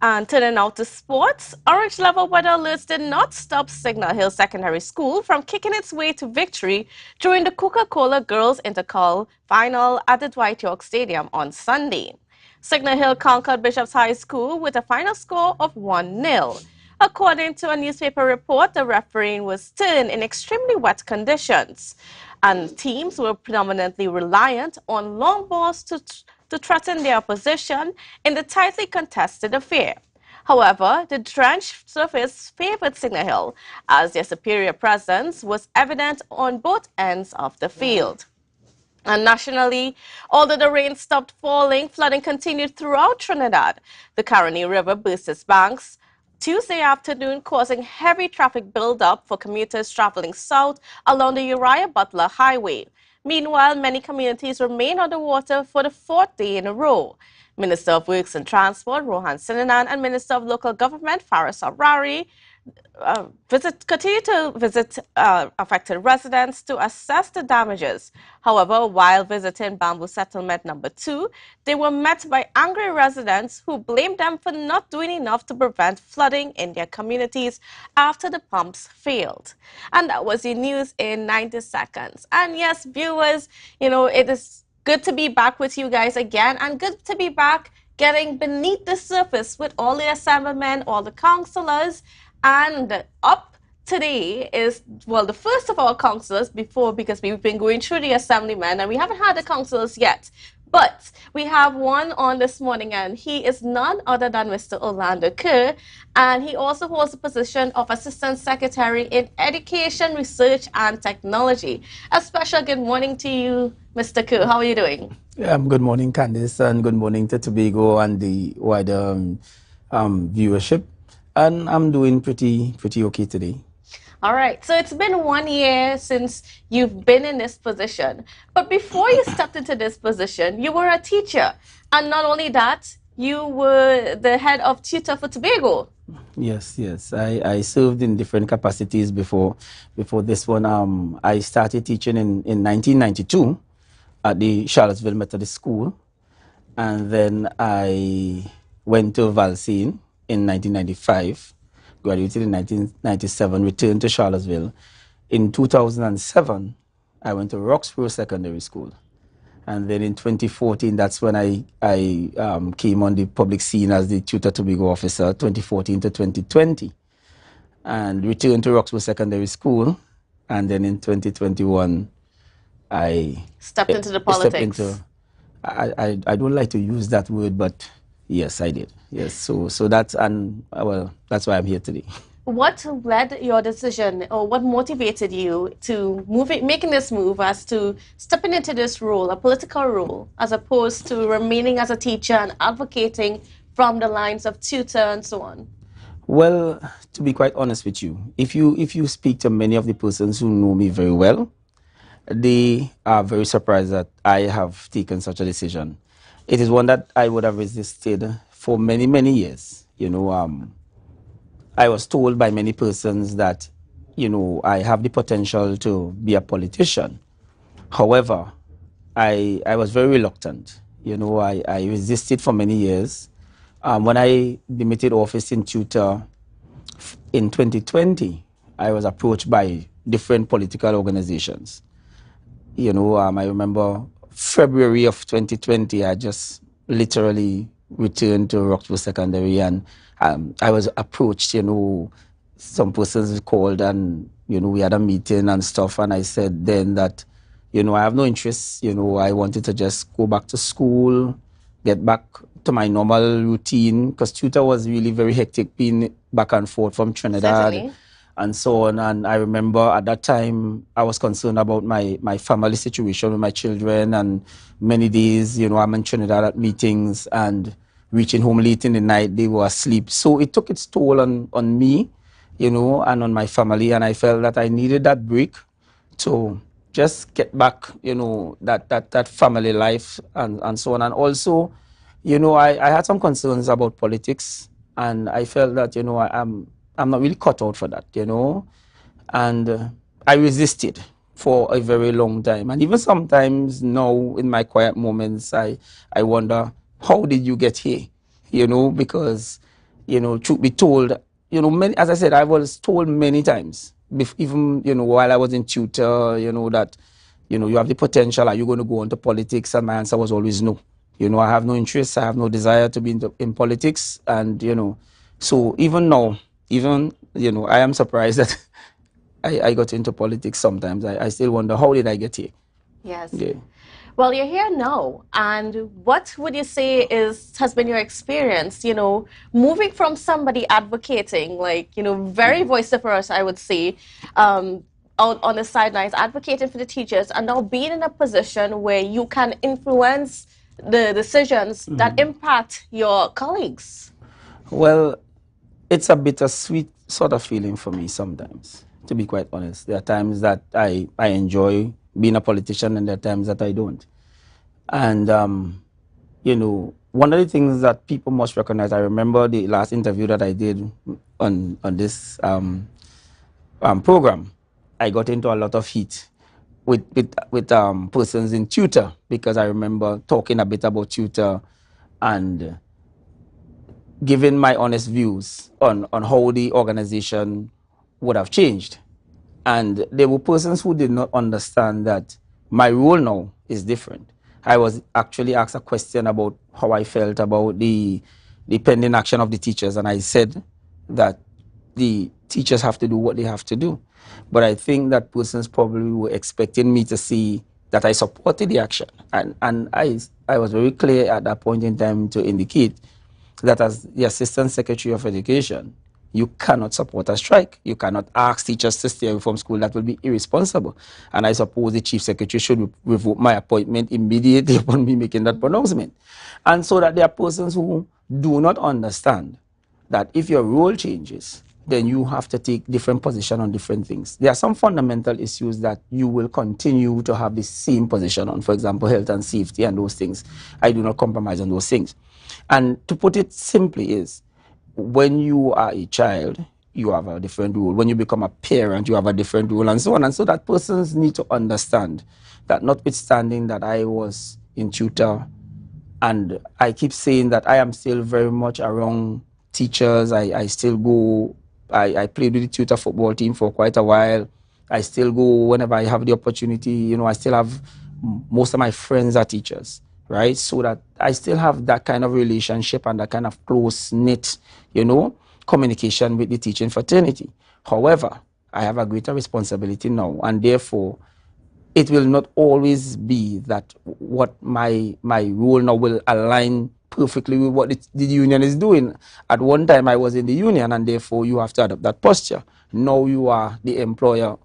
And turning now to sports, orange level weather alerts did not stop Signal Hill Secondary School from kicking its way to victory during the Coca-Cola Girls Intercol final at the Dwight York Stadium on Sunday. Signal Hill conquered Bishops High School with a final score of 1-0. According to a newspaper report, the refereeing was stern in extremely wet conditions, and teams were predominantly reliant on long balls to threaten their opposition in the tightly contested affair. However, the drenched surface favored Signal Hill, as their superior presence was evident on both ends of the field. And nationally, although the rain stopped falling, flooding continued throughout Trinidad. The Caroni River burst its banks Tuesday afternoon, causing heavy traffic buildup for commuters traveling south along the Uriah Butler Highway. Meanwhile, many communities remain underwater for the 4th day in a row. Minister of Works and Transport, Rohan Sinanan, and Minister of Local Government, Faris Abrari, continue to visit affected residents to assess the damages. However, while visiting Bamboo Settlement Number 2, they were met by angry residents who blamed them for not doing enough to prevent flooding in their communities after the pumps failed. And that was the news in 90 seconds. And yes, viewers, it is good to be back with you guys again, and good to be back getting beneath the surface with all the assemblymen, all the councillors. And up today is, well, the first of our councillors because we've been going through the assemblymen and we haven't had the councillors yet. But we have one on this morning, and he is none other than Mr. Orlando Kerr, and he also holds the position of Assistant Secretary in Education, Research and Technology. A special good morning to you, Mr. Kerr. How are you doing? Good morning, Candice, and good morning to Tobago and the wider viewership. And I'm doing pretty okay today. All right. So it's been 1 year since you've been in this position. But before you stepped into this position, you were a teacher. And not only that, you were the head of tutor for Tobago. Yes. I served in different capacities before this one. I started teaching in 1992 at the Charlottesville Methodist School. And then I went to Valsine in 1995, graduated in 1997, returned to Charlottesville. In 2007, I went to Roxborough Secondary School. And then in 2014, that's when I came on the public scene as the tutor Tobago officer, 2014 to 2020. And returned to Roxborough Secondary School. And then in 2021, I stepped into the politics. I don't like to use that word, but yes, I did. Yes, so that's, and well, that's why I'm here today. What led your decision, or what motivated you to making this move as to stepping into this role, a political role, as opposed to remaining as a teacher and advocating from the lines of tutor and so on? Well, to be quite honest with you, if you speak to many of the persons who know me very well, they are very surprised that I have taken such a decision. It is one that I would have resisted for many, many years. You know, I was told by many persons that, you know, I have the potential to be a politician. However, I was very reluctant. You know, I resisted for many years. When I demitted office in tutor in 2020, I was approached by different political organizations. You know, I remember February of 2020, I just literally returned to Roxborough Secondary, and I was approached, you know, some persons called and, you know, we had a meeting and stuff, and I said then that, you know, I have no interest, you know, I wanted to just go back to school, get back to my normal routine, because tutor was really very hectic, being back and forth from Trinidad. Certainly. And so on. And I remember at that time, I was concerned about my family situation with my children, and many days, you know, I'm in Trinidad at meetings and reaching home late in the night, they were asleep. So it took its toll on me, you know, and on my family. And I felt that I needed that break to just get back, you know, that family life and so on. And also, you know, I had some concerns about politics, and I felt that, you know, I'm not really cut out for that, you know, and I resisted for a very long time. And even sometimes now in my quiet moments, I wonder, how did you get here? You know, because, you know, truth be told, you know, as I said, I was told many times, even, you know, while I was in tutor, you know, that, you know, you have the potential, are you going to go into politics? And my answer was always no. You know, I have no interest, I have no desire to be in politics. And, you know, so even now, even, you know, I am surprised that I got into politics sometimes. I still wonder, how did I get here? Yes. Yeah. Well, you're here now, and what would you say has been your experience, you know, moving from somebody advocating, like, you know, very vociferous, I would say, on the sidelines, advocating for the teachers, and now being in a position where you can influence the decisions that impact your colleagues? Well, it's a bittersweet sort of feeling for me sometimes, to be quite honest. There are times that I enjoy being a politician, and there are times that I don't. And, you know, one of the things that people must recognize, I remember the last interview that I did on this program, I got into a lot of heat with persons in tutor, because I remember talking a bit about tutor and giving my honest views on how the organization would have changed. And there were persons who did not understand that my role now is different. I was actually asked a question about how I felt about the pending action of the teachers, and I said that the teachers have to do what they have to do. But I think that persons probably were expecting me to see that I supported the action. And I was very clear at that point in time to indicate that as the Assistant Secretary of Education, you cannot support a strike. You cannot ask teachers to stay away from school. That will be irresponsible. And I suppose the Chief Secretary should revoke my appointment immediately upon me making that pronouncement. And so that there are persons who do not understand that if your role changes, then you have to take different position on different things. There are some fundamental issues that you will continue to have the same position on. For example, health and safety and those things. I do not compromise on those things. And to put it simply is, when you are a child, you have a different role. When you become a parent, you have a different role, and so on. And so that persons need to understand that, notwithstanding that I was in tutor And I keep saying that I am still very much around teachers. I still go, I played with the tutor football team for quite a while. I still go whenever I have the opportunity. You know, I still have, most of my friends are teachers, right? So that I still have that kind of relationship and that kind of close-knit, you know, communication with the teaching fraternity. However, I have a greater responsibility now, and therefore, it will not always be that what my role now will align perfectly with what the union is doing. At one time, I was in the union, and therefore you have to adopt that posture. Now you are the employer,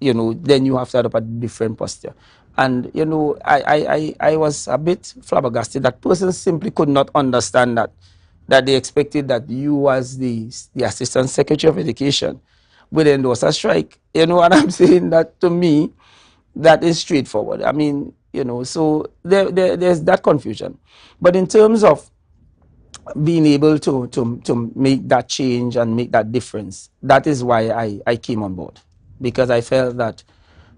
you know, then you have to adopt a different posture. And, you know, I was a bit flabbergasted that persons simply could not understand that they expected that you as the Assistant Secretary of Education would endorse a strike. You know, and I'm saying that to me, that is straightforward. I mean, you know, so there's that confusion. But in terms of being able to make that change and make that difference, that is why I came on board. Because I felt that,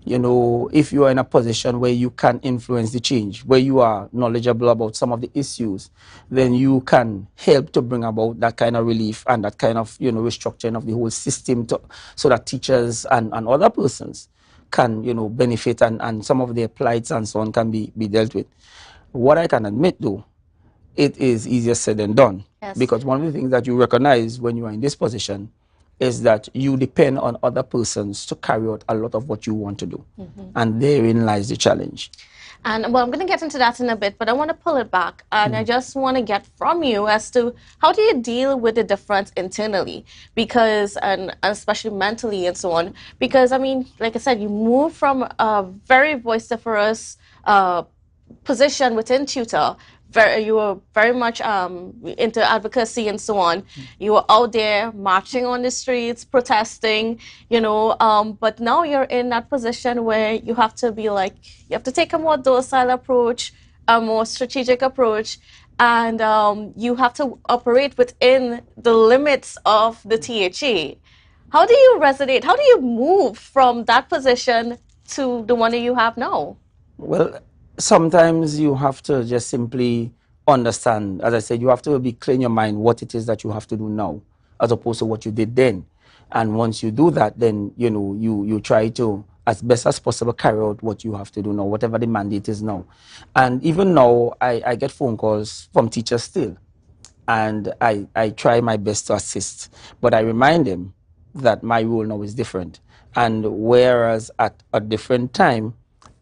you know, if you are in a position where you can influence the change, where you are knowledgeable about some of the issues, then you can help to bring about that kind of relief and that kind of, you know, restructuring of the whole system so that teachers and other persons can, you know, benefit and some of their plights and so on can be dealt with. What I can admit, though, it is easier said than done. Yes. Because one of the things that you recognize when you are in this position is that you depend on other persons to carry out a lot of what you want to do. And therein lies the challenge. And well, I'm going to get into that in a bit, but I want to pull it back. And I just want to get from you as to how do you deal with the difference internally? Because, and especially mentally and so on. Because, I mean, like I said, you move from a very vociferous position within tutor. You were very much into advocacy and so on. You were out there marching on the streets, protesting, you know, but now you're in that position where you have to be like, you have to take a more docile approach, a more strategic approach, and you have to operate within the limits of the THE. How do you resonate? How do you move from that position to the one that you have now? Well, sometimes you have to just simply understand, as I said, you have to be clear in your mind what it is that you have to do now, as opposed to what you did then. And once you do that, then, you know, you try to, as best as possible, carry out what you have to do now, whatever the mandate is now. And even now, I get phone calls from teachers still. And I try my best to assist. But I remind them that my role now is different. And whereas at a different time,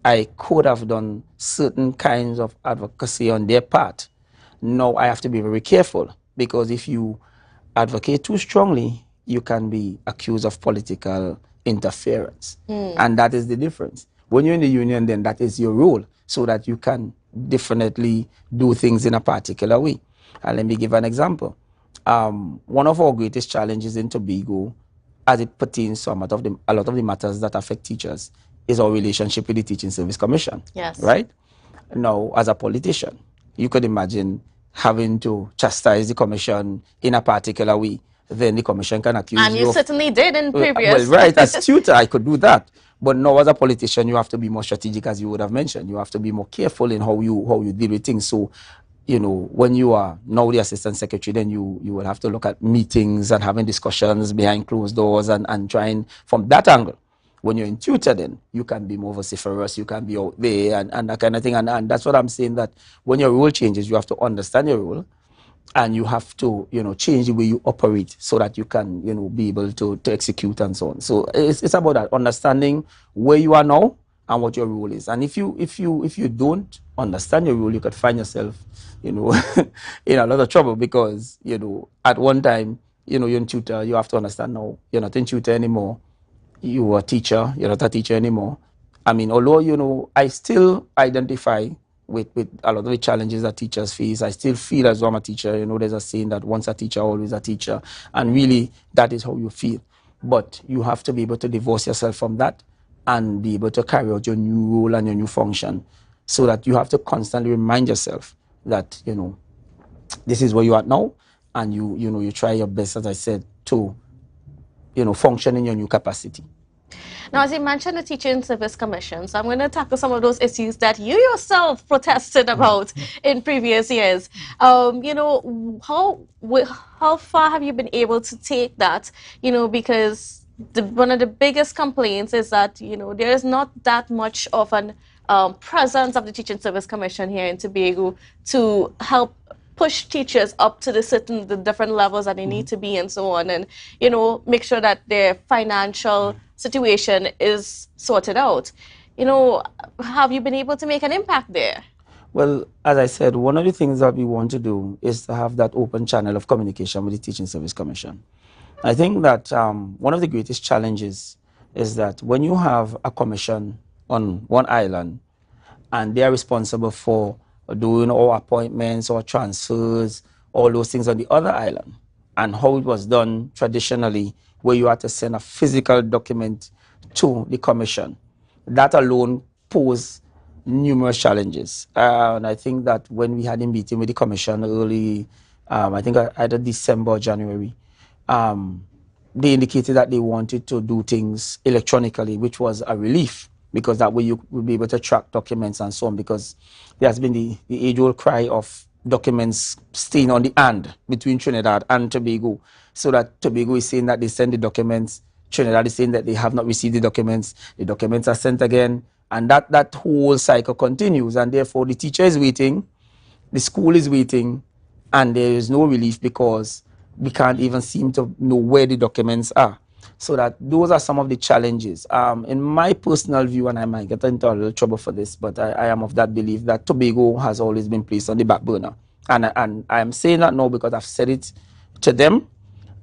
I could have done certain kinds of advocacy on their part, now I have to be very careful, because if you advocate too strongly, you can be accused of political interference. And that is the difference. When you're in the union, then that is your role, so that you can definitely do things in a particular way. And let me give an example. One of our greatest challenges in Tobago, as it pertains to a lot of the matters that affect teachers, is our relationship with the Teaching Service Commission. Yes. Right? Now, as a politician, you could imagine having to chastise the commission in a particular way. Then the commission can accuse you. And you certainly did in Well, previous. right, as tutor, I could do that. But now, as a politician, you have to be more strategic, as you would have mentioned. You have to be more careful in how you deal with things. So, you know, when you are now the assistant secretary, then you will have to look at meetings and having discussions behind closed doors and trying from that angle. When you're in tutor, then you can be more vociferous, you can be out there and that kind of thing. And that's what I'm saying, that when your role changes, you have to understand your role, and you have to, you know, change the way you operate so that you can, you know, be able to execute and so on. So it's about that, understanding where you are now and what your role is. And if you don't understand your role, you could find yourself, you know, in a lot of trouble, because, you know, at one time, you know, you're in tutor, you have to understand now you're not in tutor anymore. You are a teacher, you're not a teacher anymore. I mean, although, you know, I still identify with a lot of the challenges that teachers face, I still feel as though I'm a teacher. You know, there's a saying that once a teacher, always a teacher. And really, that is how you feel. But you have to be able to divorce yourself from that and be able to carry out your new role and your new function, so that you have to constantly remind yourself that, you know, this is where you are now, and you try your best, as I said, to, you know, function in your new capacity. Now, as you mentioned the Teaching Service Commission, so I'm going to tackle some of those issues that you yourself protested about in previous years. You know, how far have you been able to take that? You know, because one of the biggest complaints is that, you know, there is not that much of an presence of the Teaching Service Commission here in Tobago to help push teachers up to the different levels that they need to be and so on, and, you know, make sure that their financial situation is sorted out. You know, have you been able to make an impact there? Well, as I said, one of the things that we want to do is to have that open channel of communication with the Teaching Service Commission. I think that one of the greatest challenges is that when you have a commission on one island and they are responsible for doing all appointments or transfers, all those things on the other island, and how it was done traditionally, where you had to send a physical document to the commission, that alone posed numerous challenges. And I think that when we had a meeting with the commission early, I think either December or January, they indicated that they wanted to do things electronically, which was a relief, because that way you will be able to track documents and so on, because there has been the age-old cry of documents staying on the hand between Trinidad and Tobago, so that Tobago is saying that they send the documents, Trinidad is saying that they have not received the documents are sent again, and that whole cycle continues, and therefore the teacher is waiting, the school is waiting, and there is no relief because we can't even seem to know where the documents are. So that those are some of the challenges. In my personal view, and I might get into a little trouble for this, but I am of that belief that Tobago has always been placed on the back burner. And I am saying that now because I've said it to them,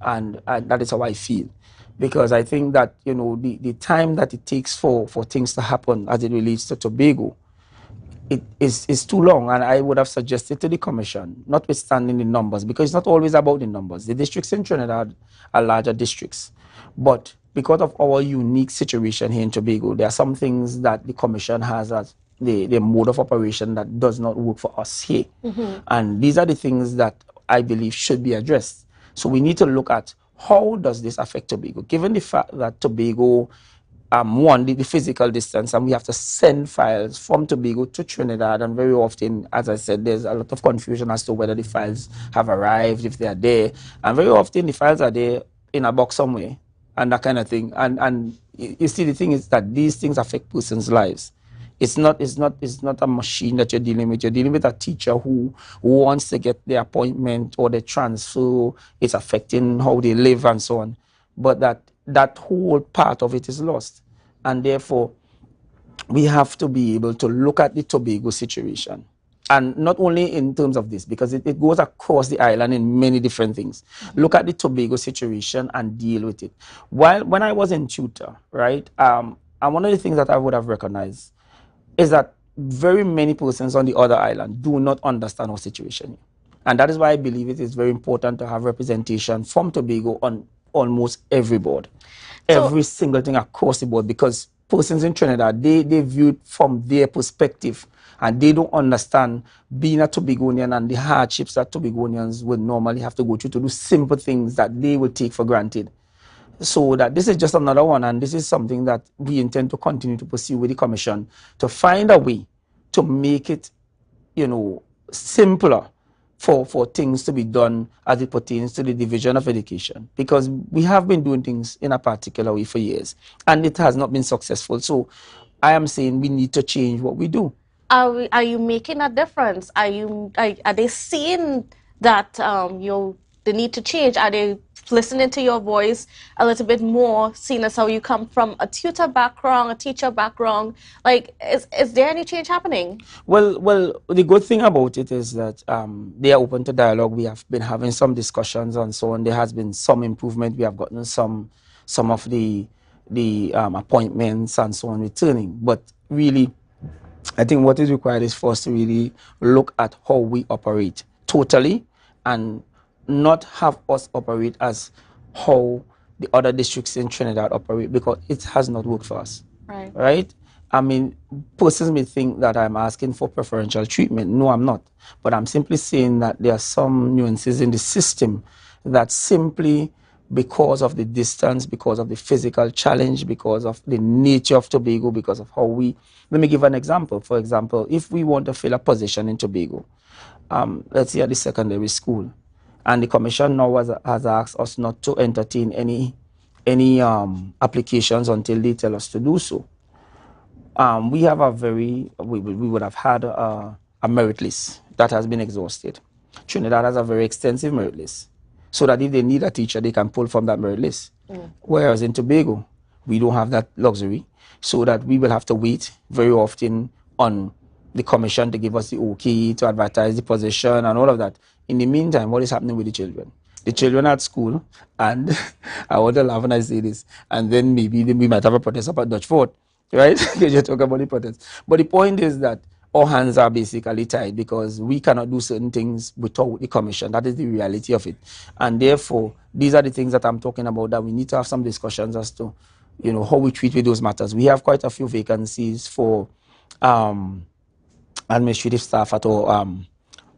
and that is how I feel. Because I think that, you know, the time that it takes for things to happen as it relates to Tobago, it is too long, and I would have suggested to the commission, notwithstanding the numbers, because it's not always about the numbers. The districts in Trinidad are larger districts, but because of our unique situation here in Tobago, there are some things that the commission has as the mode of operation that does not work for us here. And these are the things that I believe should be addressed. So we need to look at how does this affect Tobago, given the fact that Tobago, one, the physical distance, and we have to send files from Tobago to Trinidad, and very often, as I said, there's a lot of confusion as to whether the files have arrived, if they are there, and very often the files are there in a box somewhere, and that kind of thing. And you see, the thing is that these things affect persons' lives. It's not a machine that you're dealing with. You're dealing with a teacher who wants to get their appointment or the transfer. It's affecting how they live and so on. But that whole part of it is lost. And therefore, we have to be able to look at the Tobago situation. And not only in terms of this, because it goes across the island in many different things. Look at the Tobago situation and deal with it. When I was in tutor, right, and one of the things that I would have recognized is that very many persons on the other island do not understand our situation. And that is why I believe it is very important to have representation from Tobago on almost every board. Every single thing across the board, because persons in Trinidad, they view it from their perspective, and they don't understand being a Tobagonian and the hardships that Tobagonians would normally have to go through to do simple things that they would take for granted. So that this is just another one, and this is something that we intend to continue to pursue with the commission, to find a way to make it, you know, simpler for things to be done as it pertains to the division of education, because we have been doing things in a particular way for years and it has not been successful. So I am saying we need to change what we do. Are you making a difference? Are they seeing that the need to change? Are they listening to your voice a little bit more, seeing as how you come from a tutor background, a teacher background? Like, is there any change happening? Well, the good thing about it is that they are open to dialogue. We have been having some discussions and so on. There has been some improvement. We have gotten some of the appointments and so on returning. But really, I think what is required is for us to really look at how we operate totally, and not have us operate as how the other districts in Trinidad operate, because it has not worked for us. Right? I mean, persons may think that I'm asking for preferential treatment. No, I'm not. But I'm simply saying that there are some nuances in the system that simply because of the distance, because of the physical challenge, because of the nature of Tobago, because of how we... Let me give an example. For example, if we want to fill a position in Tobago, let's say at the secondary school, and the commission now has asked us not to entertain any applications until they tell us to do so. We have we would have had a merit list that has been exhausted. Trinidad has a very extensive merit list, so that if they need a teacher, they can pull from that merit list. Whereas in Tobago, we don't have that luxury, so that we will have to wait very often on the commission to give us the okay to advertise the position and all of that. In the meantime, what is happening with the children? The children are at school, and I want to laugh when I say this, and then maybe we might have a protest up at Dutch Fort, right? Because you talk about the protest. But the point is that our hands are basically tied because we cannot do certain things without the commission. That is the reality of it. And therefore, these are the things that I'm talking about, that we need to have some discussions as to, you know, how we treat with those matters. We have quite a few vacancies for administrative staff at our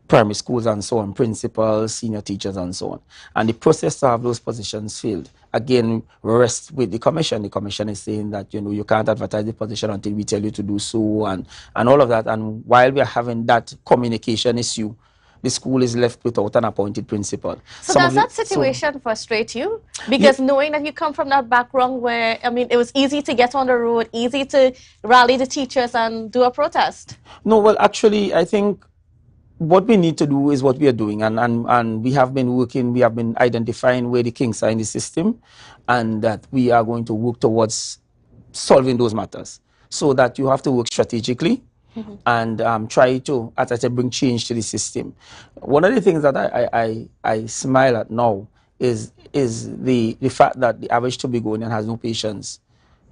primary schools and so on, principals, senior teachers and so on. And the process to have those positions filled, again, rests with the commission. The commission is saying that, you know, you can't advertise the position until we tell you to do so, and all of that. And while we are having that communication issue, the school is left without an appointed principal. So does that situation frustrate you? Because knowing that you come from that background where, I mean, it was easy to get on the road, easy to rally the teachers and do a protest. No, well, actually, I think what we need to do is what we are doing, and we have been working, we have been identifying where the kinks are in the system, and that we are going to work towards solving those matters, so that you have to work strategically and try to, as I said, bring change to the system. One of the things that I smile at now is the fact that the average Tobagonian has no patience.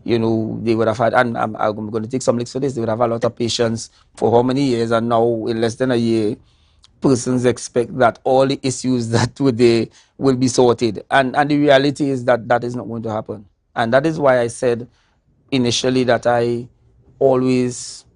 You know, they would have had, and I'm going to take some licks for this, they would have a lot of patience for how many years, and now in less than a year, persons expect that all the issues that were there will be sorted. And the reality is that that is not going to happen. And that is why I said initially that I always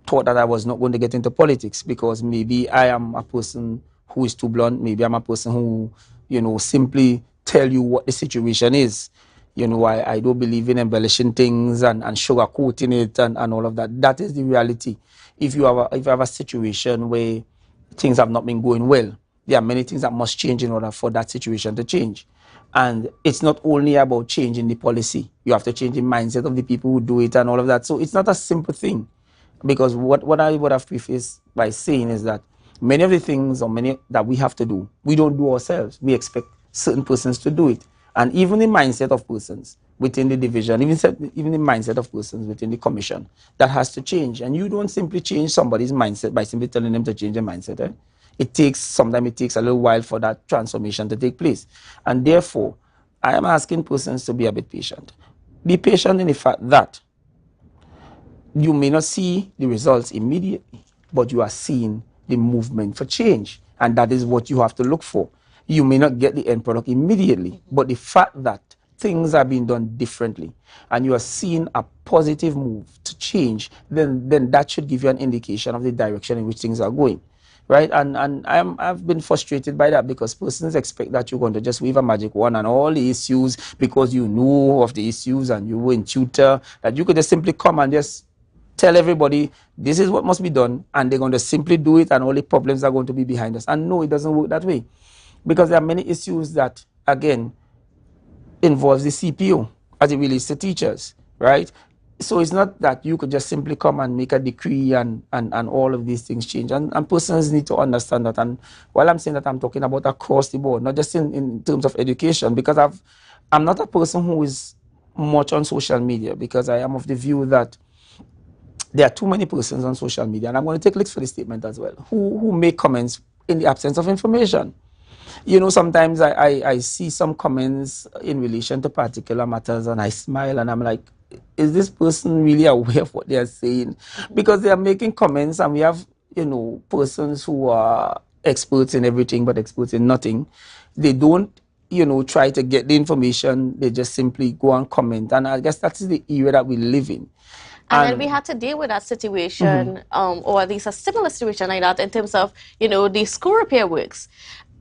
thought that I was not going to get into politics, because maybe I am a person who is too blunt, maybe I'm a person who, you know, simply tell you what the situation is. You know, I don't believe in embellishing things and sugarcoating it and all of that. That is the reality. If you have a situation where things have not been going well, there are many things that must change in order for that situation to change. And it's not only about changing the policy. You have to change the mindset of the people who do it and all of that. So it's not a simple thing. Because what I would have prefaced by saying is that many of the things or many that we have to do, we don't do ourselves. We expect certain persons to do it. And even the mindset of persons within the division, even the mindset of persons within the commission, that has to change. And you don't simply change somebody's mindset by simply telling them to change their mindset. Sometimes it takes a little while for that transformation to take place. And therefore, I am asking persons to be a bit patient. Be patient in the fact that you may not see the results immediately, but you are seeing the movement for change. And that is what you have to look for. You may not get the end product immediately, but the fact that things are being done differently and you are seeing a positive move to change, then that should give you an indication of the direction in which things are going. Right? And I've been frustrated by that, because persons expect that you're going to just wave a magic wand and all the issues, because you know of the issues and you were in tutor, that you could just simply come and just tell everybody this is what must be done, and they're going to simply do it, and all the problems are going to be behind us. And no, it doesn't work that way, because there are many issues that, again, involves the CPO as it relates to teachers, right? So it's not that you could just simply come and make a decree and all of these things change. And persons need to understand that. And while I'm saying that, I'm talking about across the board, not just in terms of education, because I'm not a person who is much on social media, because I am of the view that there are too many persons on social media, and I'm going to take licks for the statement as well, who make comments in the absence of information. You know, sometimes I see some comments in relation to particular matters, and I smile and I'm like, is this person really aware of what they are saying? Because they are making comments, and we have, you know, persons who are experts in everything but experts in nothing. They don't, you know, try to get the information. They just simply go and comment. And I guess that's the era that we live in. And then we had to deal with that situation, or at least a similar situation like that, in terms of, you know, the school repair works.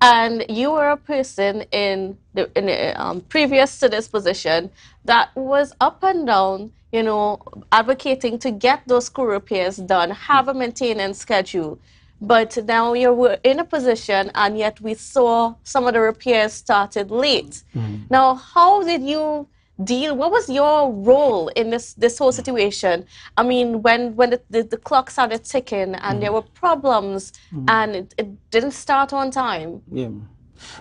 And you were a person in the previous to this position that was up and down, you know, advocating to get those school repairs done, have a maintenance schedule. But now you're in a position, and yet we saw some of the repairs started late. Now, how did you deal? What was your role in this whole situation? I mean, when the clock started ticking and there were problems and it didn't start on time. Yeah.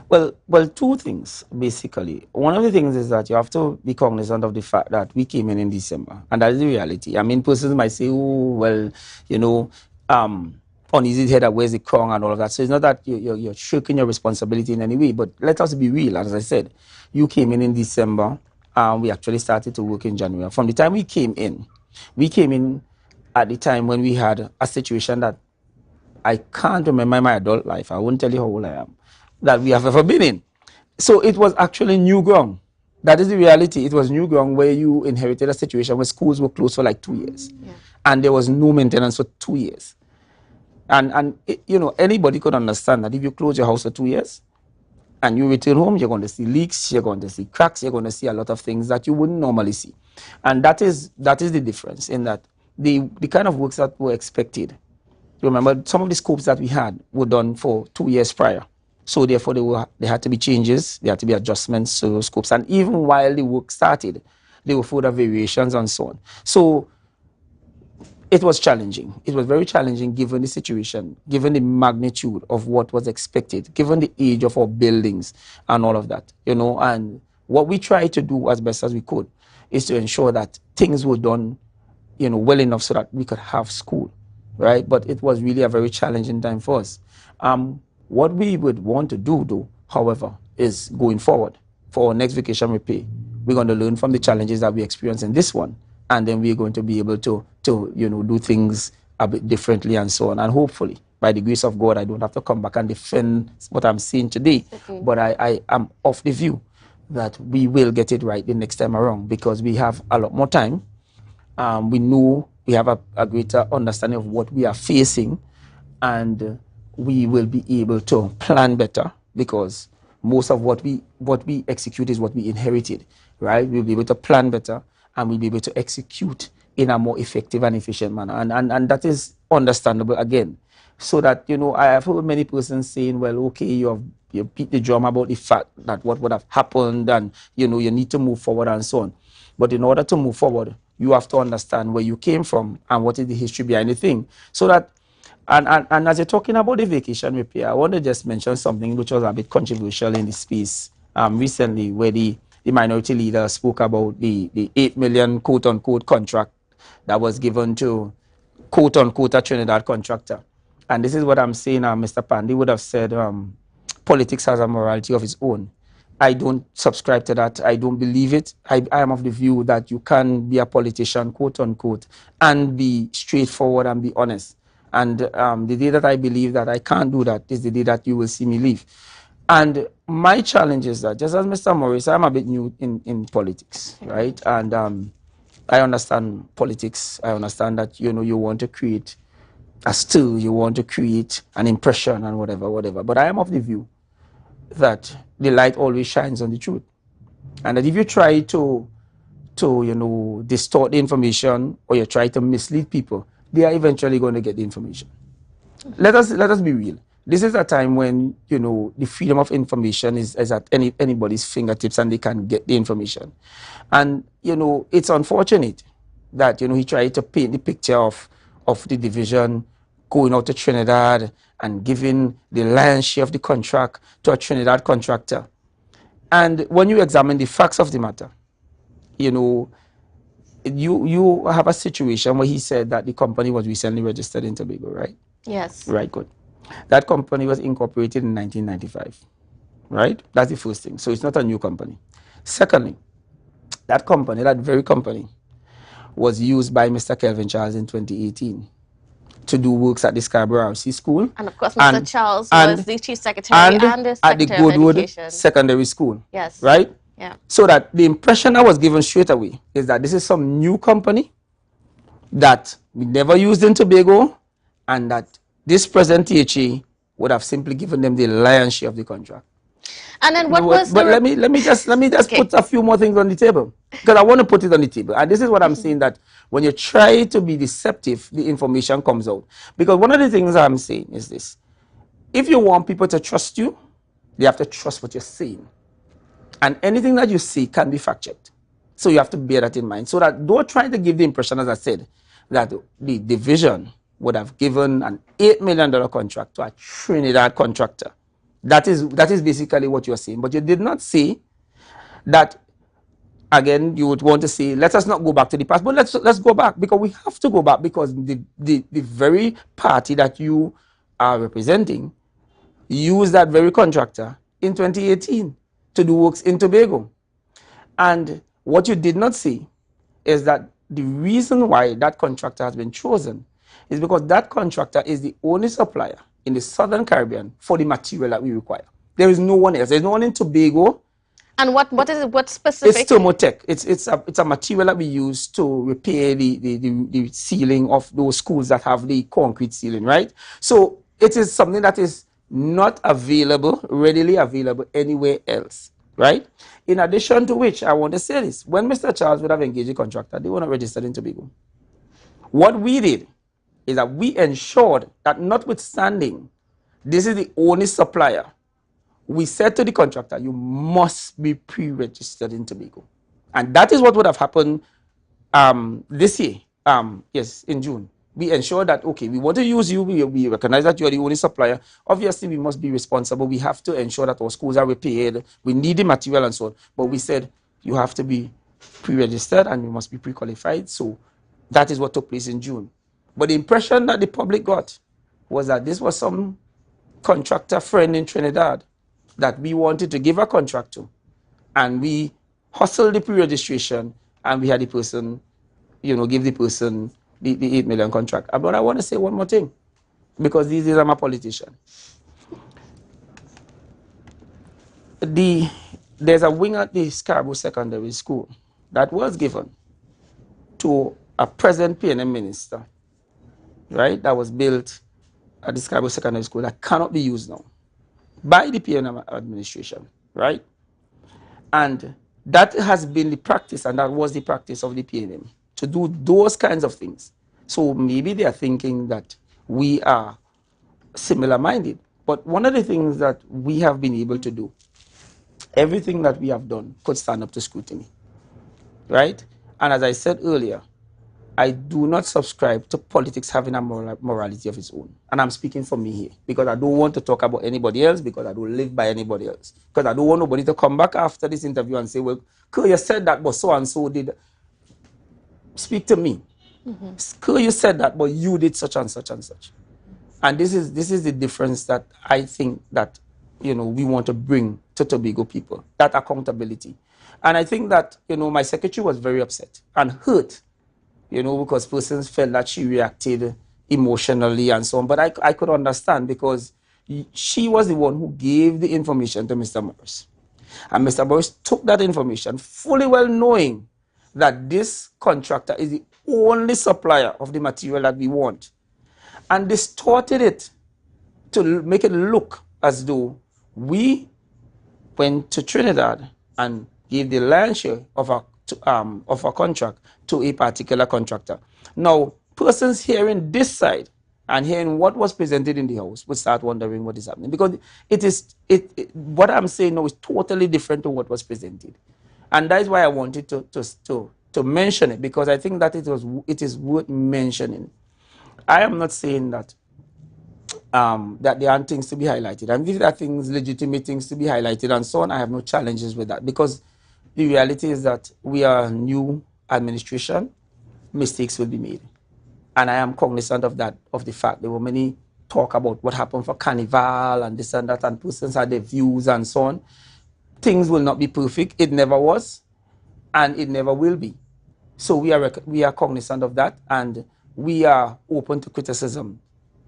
Well, two things basically. One of the things is that you have to be cognizant of the fact that we came in December, and that is the reality. I mean, persons might say, "Oh, well, you know, uneasy head, where's the crown and all of that." So it's not that you're shirking your responsibility in any way, but let us be real. As I said, you came in December, and we actually started to work in January. From the time we came in at the time when we had a situation that I can't remember in my adult life. I won't tell you how old I am, that we have ever been in. So it was actually new ground. That is the reality. It was new ground where you inherited a situation where schools were closed for like 2 years. Yeah. And there was no maintenance for 2 years. And you know, anybody could understand that if you close your house for 2 years and you return home, you're going to see leaks, you're going to see cracks, you're going to see a lot of things that you wouldn't normally see. And that is the difference in that the kind of works that were expected. Remember, some of the scopes that we had were done for 2 years prior. So therefore, there had to be changes, there had to be adjustments to those scopes. And even while the work started, there were further variations and so on. So it was challenging. It was very challenging given the situation, given the magnitude of what was expected, given the age of our buildings and all of that, you know. And what we tried to do as best as we could is to ensure that things were done, you know, well enough so that we could have school, right? But it was really a very challenging time for us. What we would want to do, though, however, is going forward for our next vacation repair, we're going to learn from the challenges that we experienced in this one, and then we're going to be able to you know, do things a bit differently and so on. And hopefully, by the grace of God, I don't have to come back and defend what I'm saying today. Okay. But I am of the view that we will get it right the next time around because we have a lot more time. We know we have a greater understanding of what we are facing, and we will be able to plan better because most of what we execute is what we inherited, right? We'll be able to plan better and we'll be able to execute in a more effective and efficient manner. And that is understandable again. So that, you know, I have heard many persons saying, well, okay, you beat the drum about the fact that what would have happened and, you know, you need to move forward and so on. But in order to move forward, you have to understand where you came from and what is the history behind the thing. So that, and as you're talking about the vacation repair, I want to just mention something which was a bit controversial in the space recently, where the minority leader spoke about the 8 million quote-unquote contract that was given to quote-unquote a Trinidad contractor. And this is what I'm saying, Mr. Pandy would have said, politics has a morality of its own. I don't subscribe to that. I don't believe it. I am of the view that you can be a politician, quote-unquote, and be straightforward and be honest. And the day that I believe that I can't do that is the day that you will see me leave. And my challenge is that, just as Mr. Morris, I'm a bit new in politics, right? And I understand politics. I understand that, you know, you want to create a stir, you want to create an impression and whatever. But I am of the view that the light always shines on the truth. And that if you try to you know, distort the information or you try to mislead people, they are eventually going to get the information. Let us be real. This is a time when, you know, the freedom of information is at anybody's fingertips and they can get the information. And, you know, it's unfortunate that, you know, he tried to paint the picture of the division going out to Trinidad and giving the lion's share of the contract to a Trinidad contractor. And when you examine the facts of the matter, you know, you have a situation where he said that the company was recently registered in Tobago, right? Yes. Right, good. That company was incorporated in 1995, right? That's the first thing. So it's not a new company. Secondly, that company, that very company, was used by Mr. Kelvin Charles in 2018 to do works at the Scarborough RC School. And of course, Mr. Charles was the Chief Secretary and the Secretary at the Goodwood of Education Secondary School. Yes. Right? Yeah. So that the impression that was given straight away is that this is some new company that we never used in Tobago, and that this present THA would have simply given them the lion's share of the contract. And then what was but let me just okay. Put a few more things on the table, because I want to put it on the table. And this is what I'm saying, that when you try to be deceptive, the information comes out. Because one of the things I'm saying is this: if you want people to trust you, they have to trust what you're saying. And anything that you say can be fact-checked. So you have to bear that in mind. So that don't try to give the impression, as I said, that the division would have given an $8 million contract to a Trinidad contractor. That is basically what you're saying. But you did not say that. Again, you would want to say, let us not go back to the past, but let's go back, because we have to go back, because the very party that you are representing used that very contractor in 2018 to do works in Tobago. And what you did not see is that the reason why that contractor has been chosen is because that contractor is the only supplier in the Southern Caribbean for the material that we require. There is no one else. There's no one in Tobago. And what is it? What specific? It's Thermotech. It's a material that we use to repair the ceiling of those schools that have the concrete ceiling, right? So it is something that is not readily available anywhere else, right? In addition to which, I want to say this: when Mr. Charles would have engaged a contractor, they were not registered in Tobago. What we did is that we ensured that, notwithstanding this is the only supplier, we said to the contractor, you must be pre-registered in Tobago. And that is what would have happened this year, yes, in June. We ensured that, okay, we want to use you, we recognize that you are the only supplier. Obviously, we must be responsible. We have to ensure that our schools are repaired. We need the material and so on. But we said, you have to be pre-registered and you must be pre-qualified. So that is what took place in June. But the impression that the public got was that this was some contractor friend in Trinidad that we wanted to give a contract to, and we hustled the pre-registration, and we had the person, give the person the $8 million contract. But I want to say one more thing, because these days I'm a politician. There's a wing at the Scarborough Secondary School that was given to a present PNM minister, right? That was built at the Scarborough Secondary School that cannot be used now by the PNM administration, right? And that has been the practice, and that was the practice of the PNM, to do those kinds of things. So maybe they are thinking that we are similar-minded. But one of the things that we have been able to do, everything that we have done could stand up to scrutiny, right? And as I said earlier, I do not subscribe to politics having a morality of its own. And I'm speaking for me here, because I don't want to talk about anybody else, because I don't live by anybody else. Because I don't want nobody to come back after this interview and say, well, Kerr, you said that, but so-and-so did. Speak to me. Kerr, you said that, but you did such and such and such. And this is the difference that I think that, we want to bring to Tobago people, that accountability. And I think that, my secretary was very upset and hurt, because persons felt that she reacted emotionally and so on. But I could understand, because she was the one who gave the information to Mr. Morris. And Mr. Morris took that information fully well knowing that this contractor is the only supplier of the material that we want, and distorted it to make it look as though we went to Trinidad and gave the lion's share of a contract to a particular contractor. Now, persons hearing this side and hearing what was presented in the House would start wondering what is happening, because what I'm saying now is totally different to what was presented. And that is why I wanted to mention it, because I think that it is worth mentioning. I am not saying that that there aren't things to be highlighted. And if there are things, legitimate things to be highlighted and so on, I have no challenges with that, because the reality is that we are a new administration. Mistakes will be made. And I am cognizant of that, of the fact there were many talk about what happened for Carnival and this and that, and persons had their views and so on. Things will not be perfect. It never was, and it never will be. So we are cognizant of that, and we are open to criticism.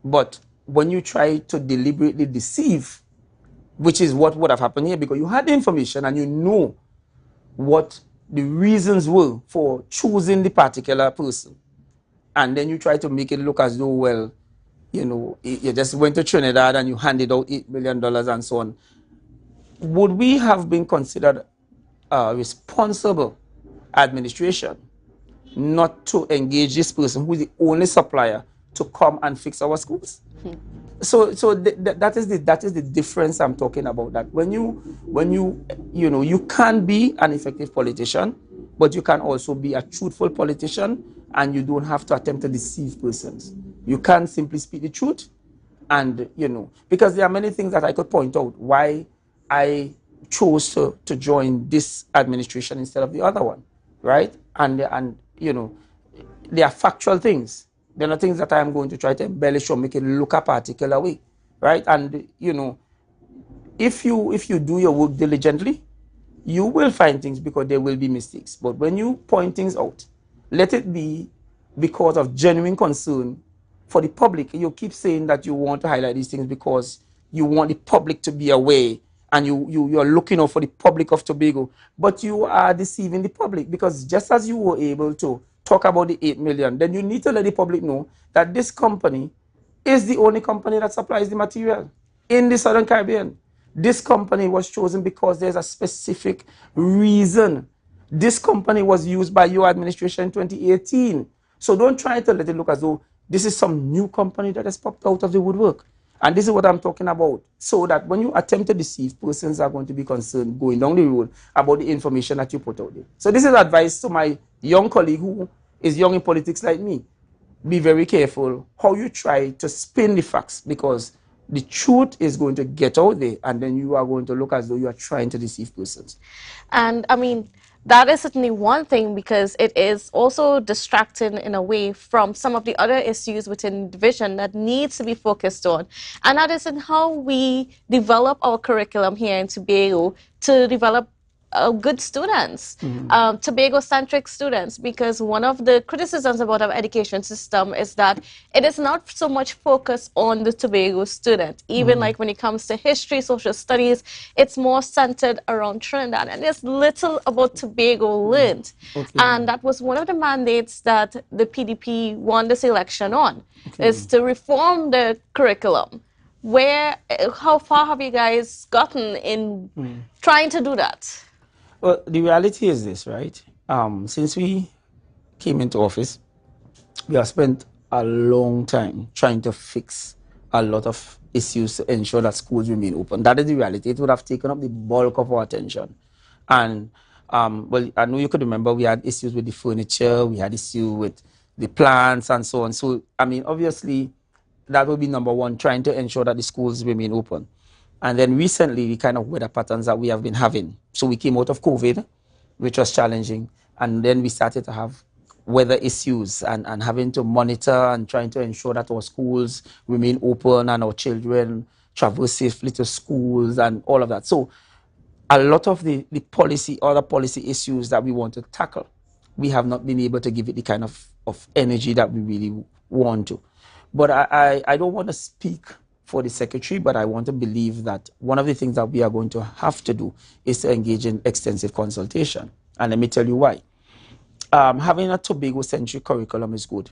But when you try to deliberately deceive, which is what would have happened here, because you had the information and you know what the reasons were for choosing the particular person, and then you try to make it look as though, well, you know, you just went to Trinidad and you handed out $8 million and so on. Would we have been considered responsible administration not to engage this person who is the only supplier to come and fix our schools? So that is the difference I'm talking about. That when you can be an effective politician, but you can also be a truthful politician, and you don't have to attempt to deceive persons. You can simply speak the truth, and because there are many things that I could point out why I chose to join this administration instead of the other one, right? And they are factual things. They're not things that I'm going to try to embellish or make it look a particular way, right? And if you do your work diligently, you will find things because there will be mistakes. But when you point things out, let it be because of genuine concern for the public. You keep saying that you want to highlight these things because you want the public to be aware, and you're looking out for the public of Tobago, but you are deceiving the public, because just as you were able to talk about the 8 million, then you need to let the public know that this company is the only company that supplies the material in the Southern Caribbean. This company was chosen because there's a specific reason. This company was used by your administration in 2018. So don't try to let it look as though this is some new company that has popped out of the woodwork. And this is what I'm talking about. So that when you attempt to deceive, persons are going to be concerned going down the road about the information that you put out there. So this is advice to my young colleague who is young in politics like me. Be very careful how you try to spin the facts, because the truth is going to get out there, and then you are going to look as though you are trying to deceive persons. And I mean, that is certainly one thing, because it is also distracting in a way from some of the other issues within the division that needs to be focused on. And that is in how we develop our curriculum here in Tobago to develop good students, Tobago-centric students, because one of the criticisms about our education system is that it is not so much focused on the Tobago student. Even like when it comes to history, social studies, it's more centered around Trinidad, and there's little about Tobago learned. And that was one of the mandates that the PDP won this election on, is to reform the curriculum. How far have you guys gotten in trying to do that? Well, the reality is this, right? Since we came into office, we have spent a long time trying to fix a lot of issues to ensure that schools remain open. That is the reality. It would have taken up the bulk of our attention. And, well, I know you could remember we had issues with the furniture, we had issues with the plants and so on. So, I mean, obviously, that would be number one, trying to ensure that the schools remain open. And then recently, the kind of weather patterns that we have been having. So we came out of COVID, which was challenging. And then we started to have weather issues and having to monitor and trying to ensure that our schools remain open and our children travel safely to schools and all of that. So a lot of the other policy issues that we want to tackle, we have not been able to give it the kind of energy that we really want to. But I don't want to speak for the secretary, but I want to believe that one of the things that we are going to have to do is to engage in extensive consultation. And let me tell you why. Having a Tobago-centric curriculum is good,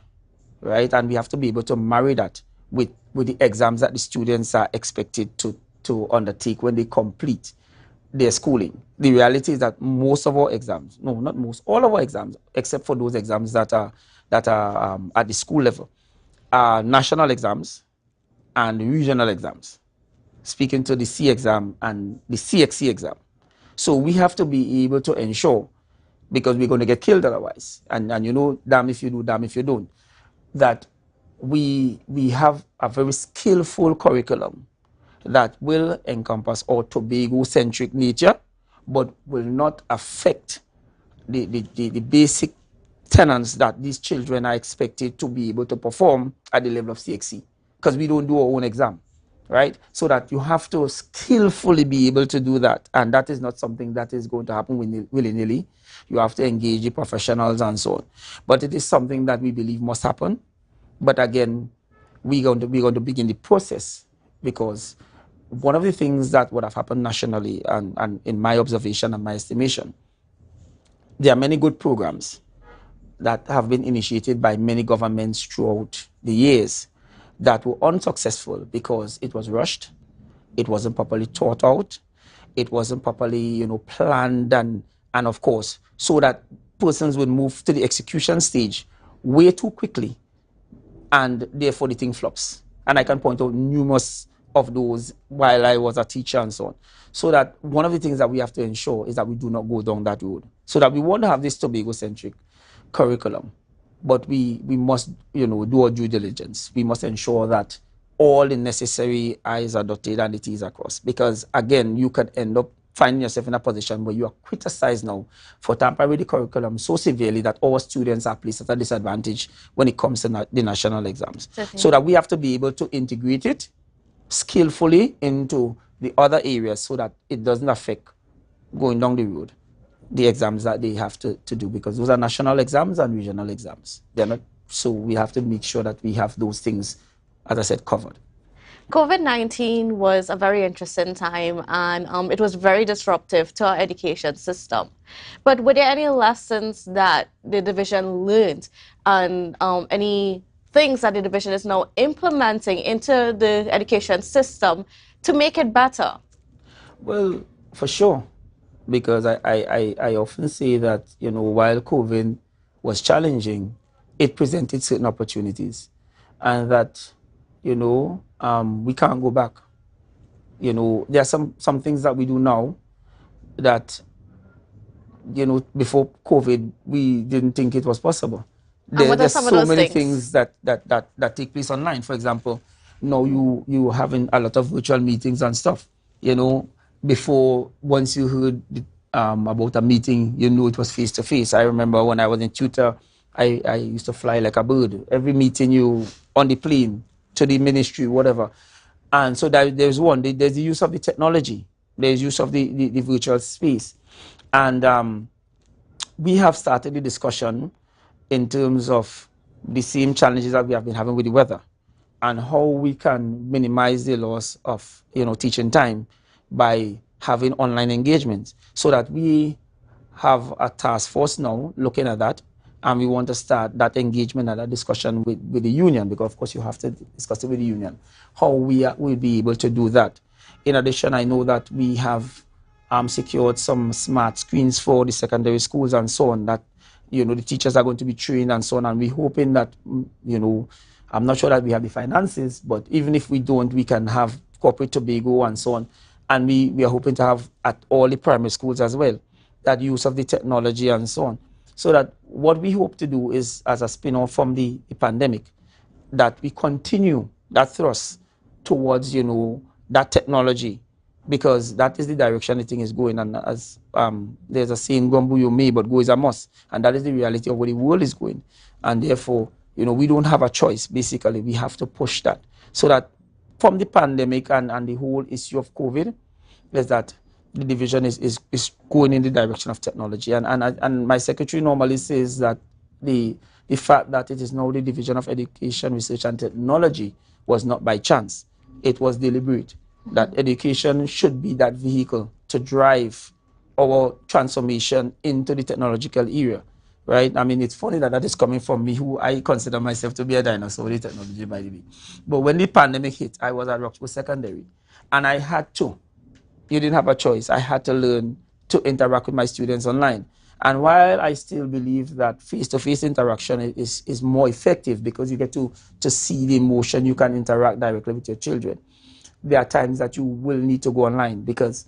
right? And we have to be able to marry that with the exams that the students are expected to undertake when they complete their schooling. The reality is that most of our exams, no, not most, all of our exams, except for those exams that are at the school level, are national exams and regional exams, speaking to the C exam and the CXC exam. So we have to be able to ensure, because we're going to get killed otherwise, and damn if you do, damn if you don't, that we have a very skillful curriculum that will encompass our Tobago-centric nature, but will not affect the basic tenets that these children are expected to be able to perform at the level of CXC, because we don't do our own exam, right? So that you have to skillfully be able to do that, and that is not something that is going to happen willy-nilly. You have to engage the professionals and so on. But it is something that we believe must happen. But again, we're going to begin the process, because one of the things that would have happened nationally, and in my observation and my estimation, there are many good programs that have been initiated by many governments throughout the years. that were unsuccessful because it was rushed, it wasn't properly thought out, it wasn't properly, planned, and of course, so that persons would move to the execution stage way too quickly, and therefore the thing flops. And I can point out numerous of those while I was a teacher and so on. So that one of the things that we have to ensure is that we do not go down that road. So that we want to have this Tobago-centric curriculum, but we must, do our due diligence. We must ensure that all the necessary I's are dotted and the T's are crossed. Because again, you could end up finding yourself in a position where you are criticized now for tampering with the curriculum so severely that our students are placed at a disadvantage when it comes to the national exams. Certainly. So that we have to be able to integrate it skillfully into the other areas so that it doesn't affect going down the road the exams that they have to do, because those are national exams and regional exams. They're not, so we have to make sure that we have those things, as I said, covered. COVID-19 was a very interesting time, and it was very disruptive to our education system. But were there any lessons that the division learned, and any things that the division is now implementing into the education system to make it better? Well, for sure, because I often say that, while COVID was challenging, it presented certain opportunities, and that, we can't go back. There are some things that we do now that, before COVID, we didn't think it was possible. There's so many things that take place online. For example, now you having a lot of virtual meetings and stuff. Before, once you heard about a meeting, it was face to face. I remember when I was in tutor, I used to fly like a bird. Every meeting you on the plane to the ministry, whatever. And so there's there's the use of the technology. There's use of the virtual space. And we have started the discussion in terms of the same challenges that we have been having with the weather, and how we can minimize the loss of teaching time by having online engagements, so that we have a task force now looking at that, and we want to start that engagement and that discussion with the union, because of course you have to discuss it with the union, how we will be able to do that. In addition, I know that we have secured some smart screens for the secondary schools and so on, that the teachers are going to be trained and so on, and we're hoping that I'm not sure that we have the finances, but even if we don't, we can have corporate Tobago and so on, and we are hoping to have at all the primary schools as well that use of the technology and so on. So that what we hope to do is, as a spin-off from the pandemic, that we continue that thrust towards, that technology, because that is the direction the thing is going. And as there's a saying, "Gumbo you may, but go is a must." And that is the reality of where the world is going. And therefore, we don't have a choice. Basically, we have to push that. So that from the pandemic and the whole issue of COVID, is that the division is going in the direction of technology. And my secretary normally says that the fact that it is now the Division of Education, Research and Technology was not by chance. It was deliberate. That education should be that vehicle to drive our transformation into the technological era, right? I mean, it's funny that is coming from me, who I consider myself to be a dinosaur with technology, by the way. But when the pandemic hit, I was at Roxburgh Secondary, and I had to. You didn't have a choice. I had to learn to interact with my students online. And while I still believe that face-to-face interaction is more effective, because you get to see the emotion, you can interact directly with your children, there are times that you will need to go online, because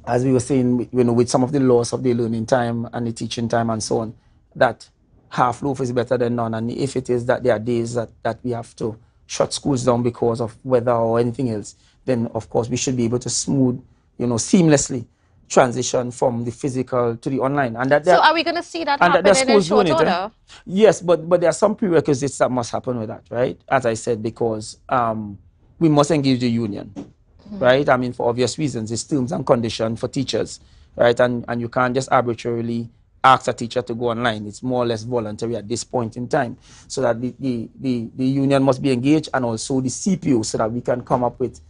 as we were saying, with some of the loss of the learning time and the teaching time and so on, that half loaf is better than none. And if it is that there are days that we have to shut schools down because of weather or anything else, then of course we should be able to smooth, seamlessly transition from the physical to the online. And that so are we going to see that happen in short order? Yes, but there are some prerequisites that must happen with that, right? As I said, because we must engage the union, right? I mean, for obvious reasons, it's terms and conditions for teachers, right? And you can't just arbitrarily ask a teacher to go online. It's more or less voluntary at this point in time. So that the union must be engaged, and also the CPO, so that we can come up with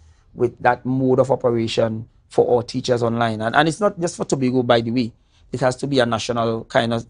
that mode of operation for all teachers online. And it's not just for Tobago, by the way. It has to be a national kind of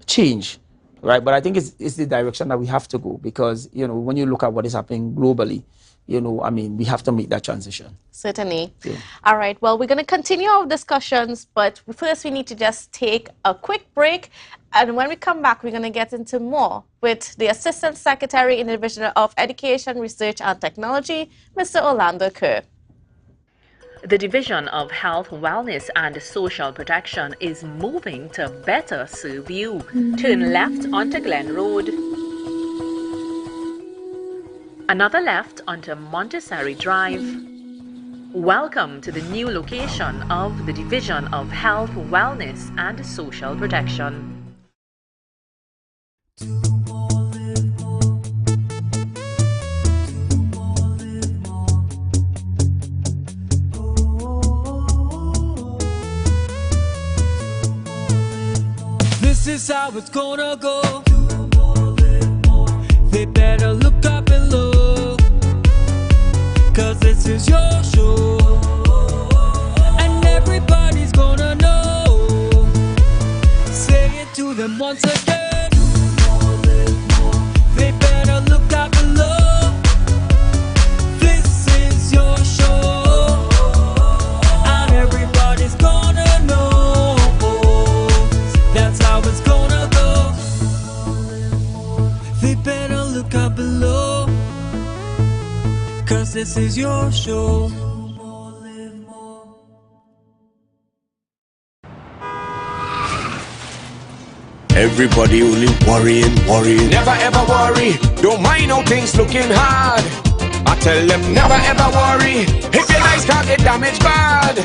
change right? But I think it's the direction that we have to go because, you know, when you look at what is happening globally, you know, I mean, we have to make that transition. Certainly. Yeah. All right. Well, we're going to continue our discussions, but first we need to just take a quick break. And when we come back, we're going to get into more with the Assistant Secretary in the Division of Education, Research and Technology, Mr. Orlando Kerr. The Division of Health, Wellness and Social Protection is moving to better serve you. Turn left onto Glen Road. Another left onto Montessori Drive. Welcome to the new location of the Division of Health, Wellness and Social Protection. This is how it's gonna go. They better look up and look, 'cause this is your show, and everybody's gonna know. Say it to them once again. They better look up and look. This is your show, and everybody's gonna know. That's how it's gonna go. They better look up below, 'cause this is your show. Everybody only worrying. Never ever worry. Don't mind how things looking hard. I tell them never ever worry. If your life can't get damaged bad.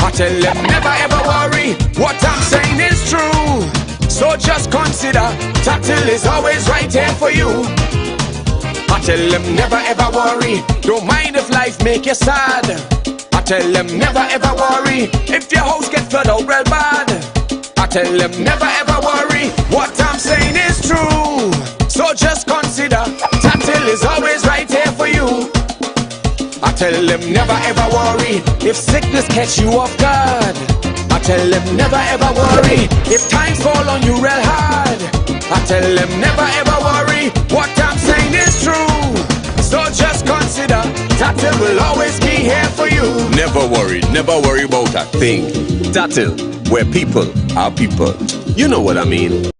I tell them never ever worry. What I'm saying is true. So just consider Tatil is always right here for you. I tell them never ever worry. Don't mind if life make you sad. I tell them never ever worry. If your house get flooded out real bad. I tell them never ever worry. What I'm saying is true. So just consider Tatil is always right here for you. I tell them never ever worry. If sickness catch you off guard. I tell them never ever worry. If times fall on you real hard. I tell them never ever worry. What I'm saying is true. So just consider Tatil will always be here for you. Never worry about a thing. Tatil, where people are people. You know what I mean.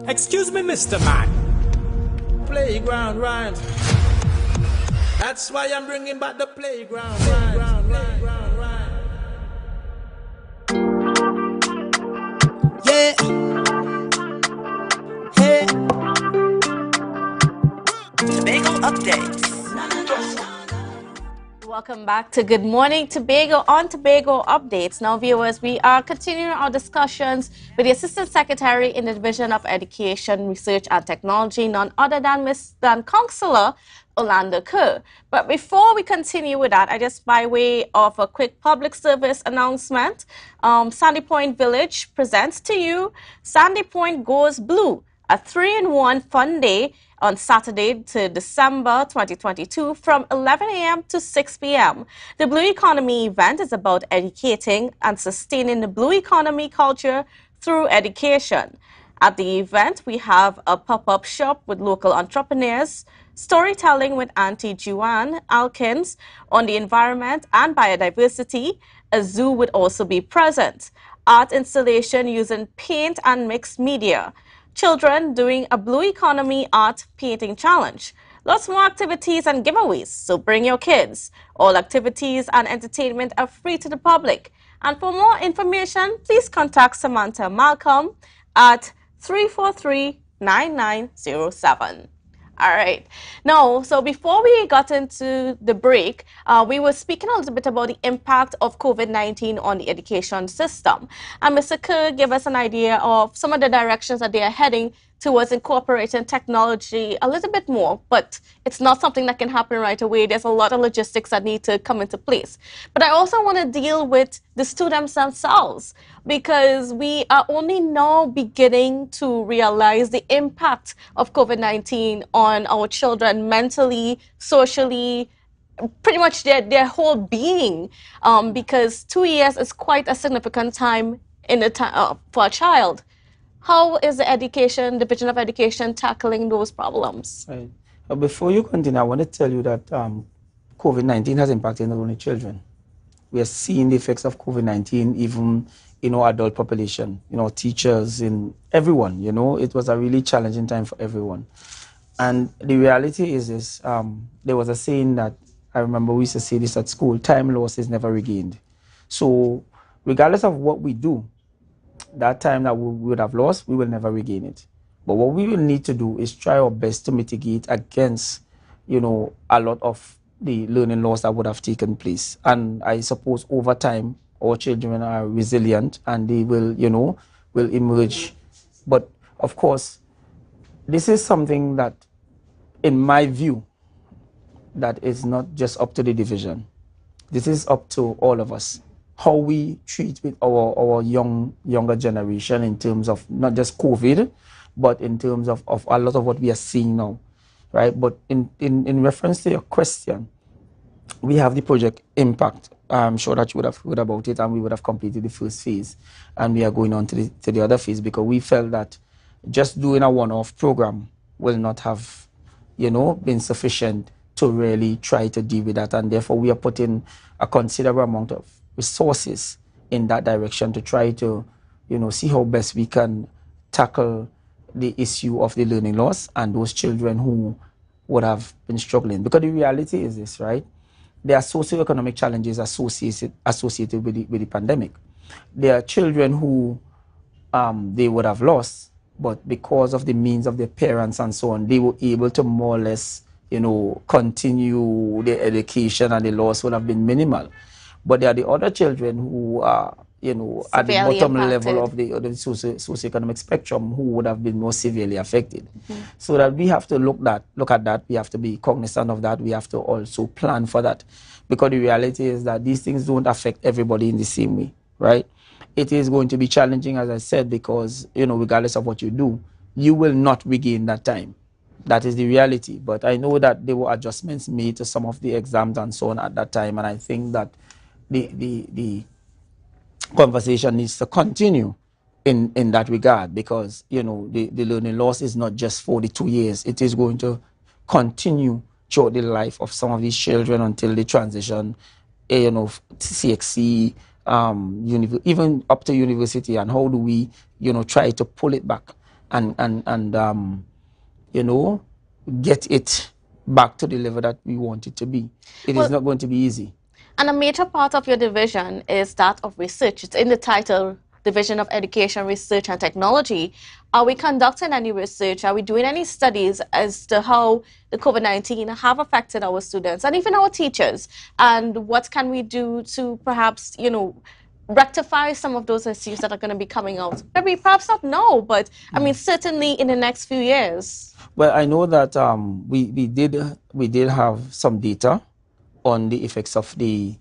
Excuse me, Mr. Man. Playground rhymes. That's why I'm bringing back the playground rhymes. Yeah. Hey. Tobago updates. Welcome back to Good Morning Tobago on Tobago Updates. Now, viewers, we are continuing our discussions with the Assistant Secretary in the Division of Education, Research and Technology, none other than Councillor Orlando Kerr. But before we continue with that, I just, by way of a quick public service announcement, Sandy Point Village presents to you Sandy Point Goes Blue, a 3-in-1 fun day on Saturday to December 2022 from 11 a.m. to 6 p.m. The Blue Economy event is about educating and sustaining the Blue Economy culture through education. At the event, we have a pop-up shop with local entrepreneurs, storytelling with Auntie Joanne Alkins on the environment and biodiversity. A zoo would also be present. Art installation using paint and mixed media. Children doing a Blue Economy art painting challenge. Lots more activities and giveaways, so bring your kids. All activities and entertainment are free to the public. And for more information, please contact Samantha Malcolm at 343-9907. All right. Now, so before we got into the break, we were speaking a little bit about the impact of COVID-19 on the education system. And Mr. Kerr gave us an idea of some of the directions that they are heading towards incorporating technology a little bit more, but it's not something that can happen right away. There's a lot of logistics that need to come into place. But I also want to deal with the students themselves, because we are only now beginning to realize the impact of COVID-19 on our children mentally, socially, pretty much their whole being, because 2 years is quite a significant time in the for a child. How is the Division of Education tackling those problems? Right. Before you continue, I want to tell you that COVID-19 has impacted not only children. We are seeing the effects of COVID-19 even in our adult population, teachers, in everyone. It was a really challenging time for everyone. And the reality is this, there was a saying that I remember we used to say this at school: time lost is never regained. So regardless of what we do, that time that we would have lost, we will never regain it. But what we will need to do is try our best to mitigate against, a lot of the learning loss that would have taken place. And I suppose over time, our children are resilient and they will, will emerge. But of course, this is something that, in my view, that is not just up to the division. This is up to all of us. How we treat with our younger generation in terms of not just COVID, but in terms of a lot of what we are seeing now, right? But in reference to your question, we have the project Impact. I'm sure that you would have heard about it, and we would have completed the first phase, and we are going on to the other phase, because we felt that just doing a one-off program will not have, been sufficient to really try to deal with that, and therefore we are putting a considerable amount of resources in that direction to try to, see how best we can tackle the issue of the learning loss and those children who would have been struggling. Because the reality is this, right? There are socioeconomic challenges associated with the pandemic. There are children who they would have lost, but because of the means of their parents and so on, they were able to more or less, continue their education, and the loss would have been minimal. But there are the other children who are, at the bottom level of the socioeconomic spectrum, who would have been more severely affected. So that we have to look at that. We have to be cognizant of that. We have to also plan for that, because the reality is that these things don't affect everybody in the same way, right? It is going to be challenging, as I said, because, regardless of what you do, you will not regain that time. That is the reality. But I know that there were adjustments made to some of the exams and so on at that time, and I think that the conversation needs to continue in that regard, because the learning loss is not just for the 2 years. It is going to continue throughout the life of some of these children until they transition, CXC, even up to university. And how do we try to pull it back and get it back to the level that we want it to be. It is not going to be easy. And a major part of your division is that of research. It's in the title, Division of Education, Research and Technology. Are we conducting any research? Are we doing any studies as to how the COVID-19 have affected our students and even our teachers? And what can we do to perhaps, rectify some of those issues that are going to be coming out? Maybe perhaps not now, but I mean, certainly in the next few years. Well, I know that we did have some data on the effects of the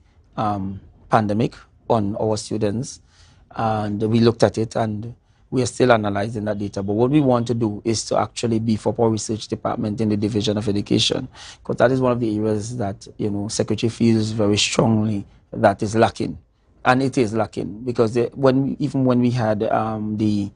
pandemic on our students, and we looked at it, and we are still analyzing that data. But what we want to do is to actually beef up our research department in the Division of Education, because that is one of the areas that Secretary feels very strongly that is lacking, and it is lacking, because even when we had the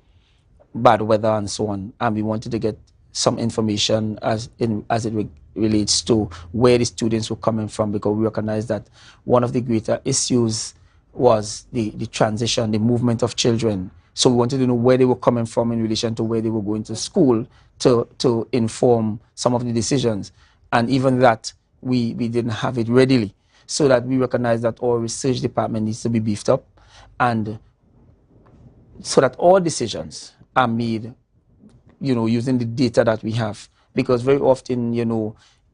bad weather and so on, and we wanted to get some information as it relates to where the students were coming from, because we recognize that one of the greater issues was the transition, the movement of children. So we wanted to know where they were coming from in relation to where they were going to school to inform some of the decisions. And even that, we didn't have it readily. So that we recognize that our research department needs to be beefed up, and so that all decisions are made using the data that we have. Because very often,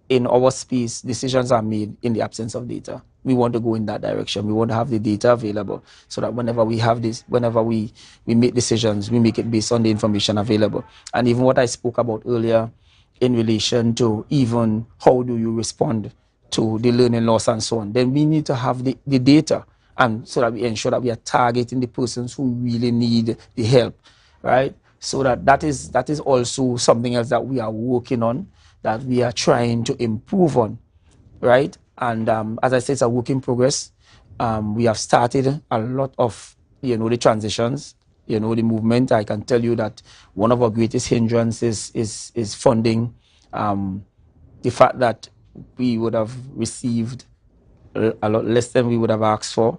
in our space, decisions are made in the absence of data. We want to go in that direction. We want to have the data available so that whenever we have this, whenever we make decisions, we make it based on the information available. And even what I spoke about earlier in relation to even how do you respond to the learning loss and so on, then we need to have the data, and so that we ensure that we are targeting the persons who really need the help, right? So that is also something else that we are working on, that we are trying to improve on, right? And as I said, it's a work in progress. We have started a lot of, the transitions, the movement. I can tell you that one of our greatest hindrances is funding. The fact that we would have received a lot less than we would have asked for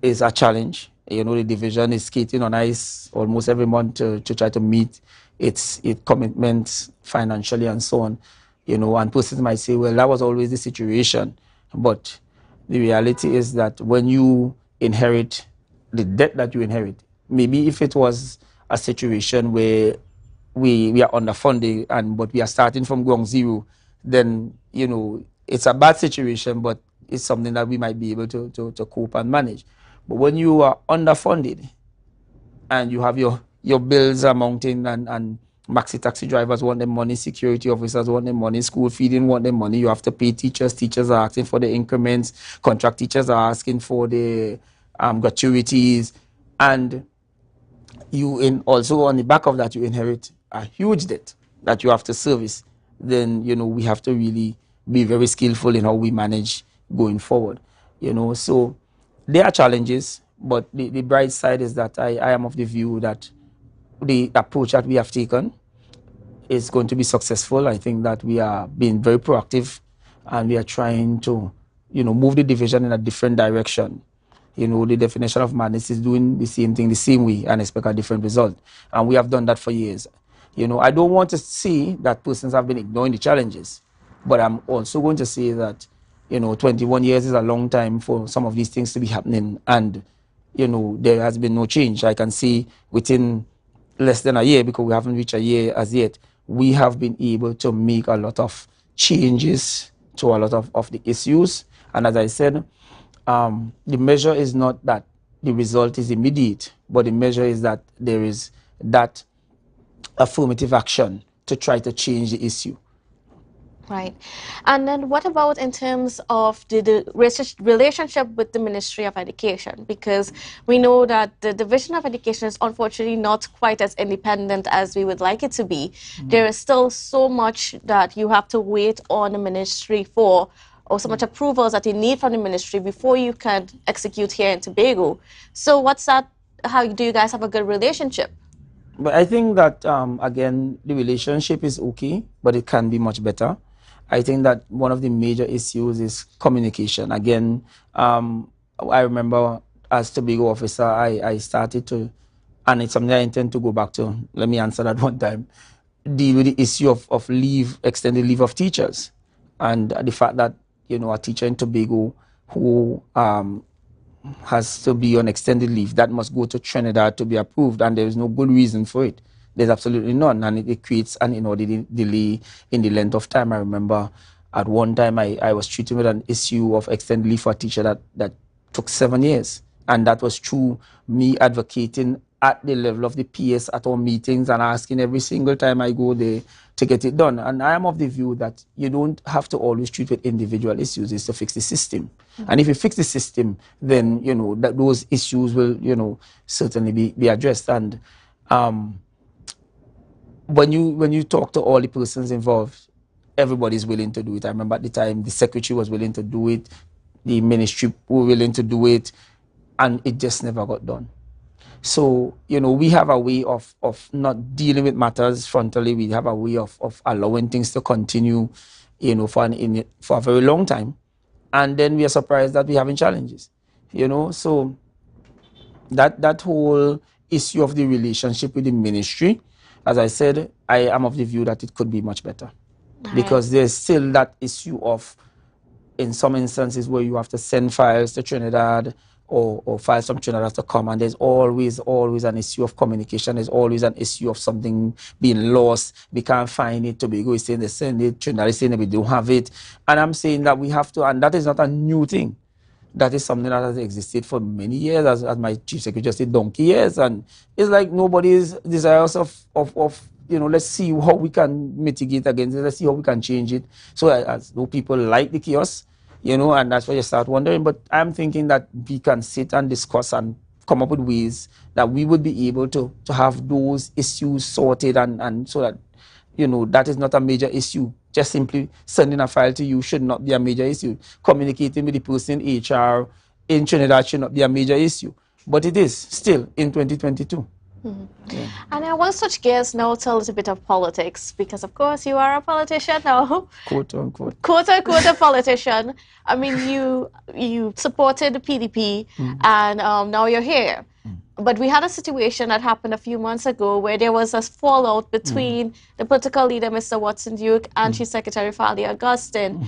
is a challenge. The division is skating on ice almost every month to try to meet its commitments financially and so on. And persons might say, well, that was always the situation. But the reality is that when you inherit the debt that you inherit, maybe if it was a situation where we are underfunding but we are starting from ground zero, then it's a bad situation, but it's something that we might be able to cope and manage. But when you are underfunded and you have your bills are mounting, and maxi taxi drivers want their money, security officers want their money, school feeding want their money, you have to pay teachers are asking for the increments, contract teachers are asking for the gratuities, and also on the back of that you inherit a huge debt that you have to service. Then we have to really be very skillful in how we manage going forward. So there are challenges, but the bright side is that I am of the view that the approach that we have taken is going to be successful. I think that we are being very proactive, and we are trying to move the division in a different direction. The definition of madness is doing the same thing the same way and expect a different result. And we have done that for years. I don't want to say that persons have been ignoring the challenges, but I'm also going to say that, 21 years is a long time for some of these things to be happening. And, there has been no change. I can see within less than a year, because we haven't reached a year as yet, we have been able to make a lot of changes to a lot of the issues. And as I said, the measure is not that the result is immediate, but the measure is that there is that affirmative action to try to change the issue. Right. And then what about in terms of the relationship with the Ministry of Education? Because we know that the Division of Education is unfortunately not quite as independent as we would like it to be. There is still so much that you have to wait on the ministry for, or so much approvals that you need from the ministry before you can execute here in Tobago. So what's that? How do you guys have a good relationship? But I think that, again, the relationship is okay, but it can be much better. I think that one of the major issues is communication. Again, I remember as Tobago officer, I started to, and it's something I intend to go back to, let me answer that one time, deal with the issue of leave, extended leave of teachers. And the fact that, a teacher in Tobago who has to be on extended leave, that must go to Trinidad to be approved, and there is no good reason for it. There's absolutely none, and it creates an inordinate delay in the length of time. I remember at one time I was treated with an issue of extended leave for a teacher that took 7 years, and that was through me advocating at the level of the PS at our meetings and asking every single time I go there to get it done. And I am of the view that you don't have to always treat with individual issues, it's to fix the system. And if you fix the system, then, that those issues will, certainly be addressed. And when you talk to all the persons involved, everybody's willing to do it. I remember at the time the secretary was willing to do it, the ministry were willing to do it, and it just never got done. So, we have a way of not dealing with matters frontally. We have a way of allowing things to continue, for a very long time. And then we are surprised that we're having challenges, So that whole issue of the relationship with the ministry, as I said, I am of the view that it could be much better. Because there's still that issue of, in some instances, where you have to send files to Trinidad, or files from Trinidad to come, and there's always an issue of communication. There's always an issue of something being lost. We can't find it. Tobago is saying they send it. Trinidad is saying that we don't have it. And I'm saying that we have to, and that is not a new thing. That is something that has existed for many years, as my chief secretary just said, donkey years. And it's like nobody is desirous of let's see how we can mitigate against it. Let's see how we can change it. So as though people like the chaos, and that's why you start wondering. But I'm thinking that we can sit and discuss and come up with ways that we would be able to have those issues sorted and so that, that is not a major issue. Just simply sending a file to you should not be a major issue. Communicating with the person in HR in Trinidad should not be a major issue. But it is still in 2022. Mm-hmm. Yeah. And I want to switch gears now to a little bit of politics, because of course you are a politician now. Quote unquote. Quote unquote a politician. I mean, you supported the PDP and now you're here. But we had a situation that happened a few months ago where there was a fallout between the political leader, Mr. Watson Duke, and Chief Secretary Fali Augustine.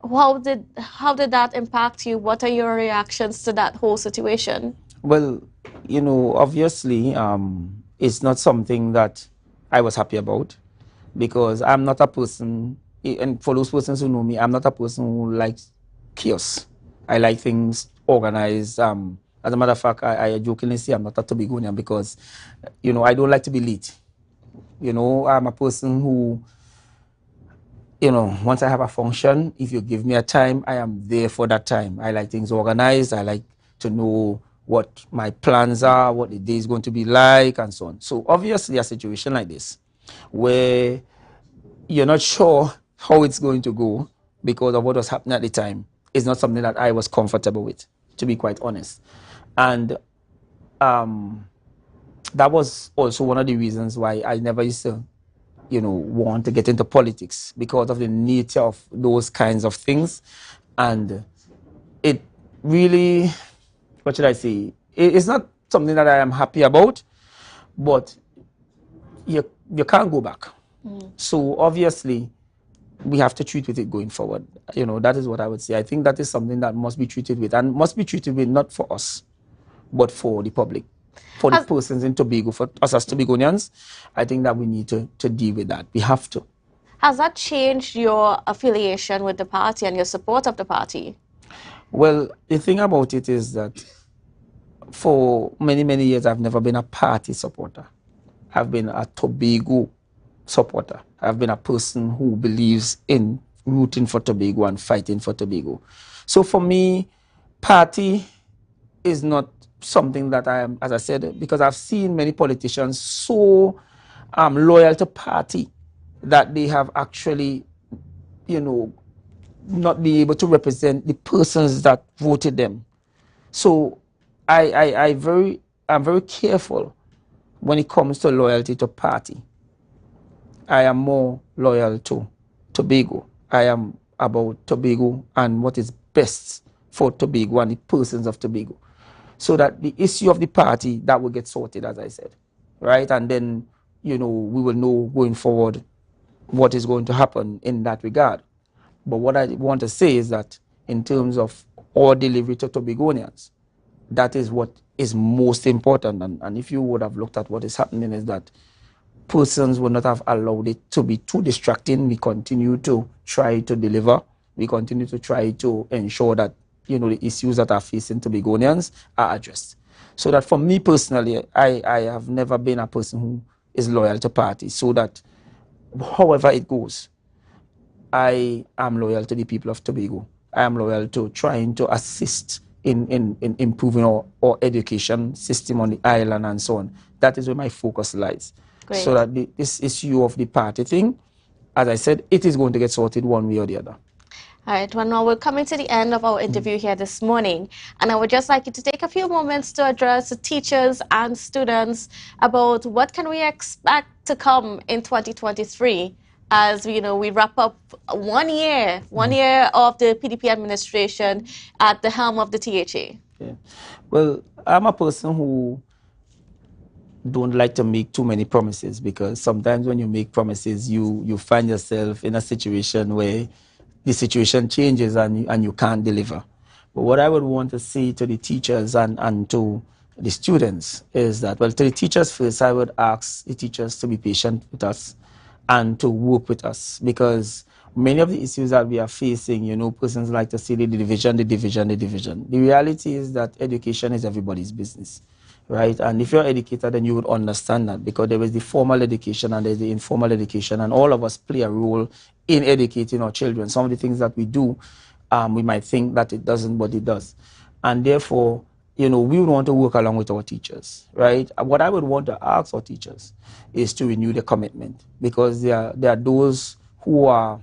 How did that impact you? What are your reactions to that whole situation? Well, obviously, it's not something that I was happy about, because I'm not a person, and for those persons who know me, I'm not a person who likes chaos. I like things organized. As a matter of fact, I jokingly say I'm not a Tobagonian because, I don't like to be late. I'm a person who, once I have a function, if you give me a time, I am there for that time. I like things organized. I like to know what my plans are, what the day is going to be like, and so on. So obviously a situation like this, where you're not sure how it's going to go because of what was happening at the time, is not something that I was comfortable with, to be quite honest. And that was also one of the reasons why I never used to, want to get into politics, because of the nature of those kinds of things. And it really, what should I say? It's not something that I am happy about, but you can't go back. So obviously, we have to treat with it going forward. That is what I would say. I think that is something that must be treated with, and must be treated with not for us, but for the public, for the persons in Tobago, for us as Tobagonians. I think that we need to deal with that. We have to. Has that changed your affiliation with the party and your support of the party? Well, the thing about it is that for many, many years, I've never been a party supporter. I've been a Tobago supporter. I've been a person who believes in rooting for Tobago and fighting for Tobago. So for me, party is not something that I am, as I said, because I've seen many politicians so loyal to party that they have actually, not be able to represent the persons that voted them. So I'm very careful when it comes to loyalty to party. I am more loyal to Tobago. I am about Tobago and what is best for Tobago and the persons of Tobago. So that the issue of the party, that will get sorted, as I said, right? And then, we will know going forward what is going to happen in that regard. But what I want to say is that in terms of our delivery to Tobagonians, that is what is most important. And if you would have looked at what is happening, is that persons would not have allowed it to be too distracting. We continue to try to deliver. We continue to try to ensure that, the issues that are facing Tobagonians are addressed. So that for me personally, I have never been a person who is loyal to parties. So that however it goes, I am loyal to the people of Tobago. I am loyal to trying to assist in improving our education system on the island and so on. That is where my focus lies. Great. So that this issue of the party thing, as I said, it is going to get sorted one way or the other. All right, well, now we're coming to the end of our interview here this morning, and I would just like you to take a few moments to address the teachers and students about what can we expect to come in 2023 as we wrap up 1 year of the PDP administration at the helm of the THA. Okay. Well, I'm a person who don't like to make too many promises, because sometimes when you make promises, you find yourself in a situation where the situation changes and you can't deliver. But what I would want to say to the teachers and to the students is that, well, to the teachers first, I would ask the teachers to be patient with us and to work with us, because many of the issues that we are facing, persons like to say the division, the division, the division. The reality is that education is everybody's business, right? And if you're educated, then you would understand that, because there is the formal education and there's the informal education, and all of us play a role in educating our children. Some of the things that we do, we might think that it doesn't, but it does. And therefore, we would want to work along with our teachers, right? What I would want to ask our teachers is to renew the commitment, because there are those who are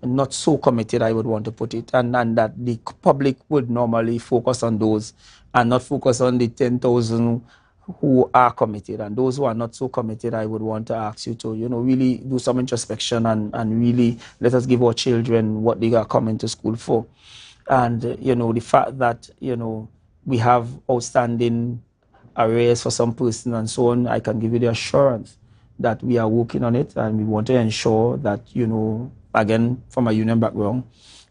not so committed, I would want to put it, and that the public would normally focus on those and not focus on the 10,000 who are committed. And those who are not so committed, I would want to ask you to, really do some introspection and really let us give our children what they are coming to school for. And, the fact that, we have outstanding arrears for some person and so on, I can give you the assurance that we are working on it, and we want to ensure that, again, from a union background,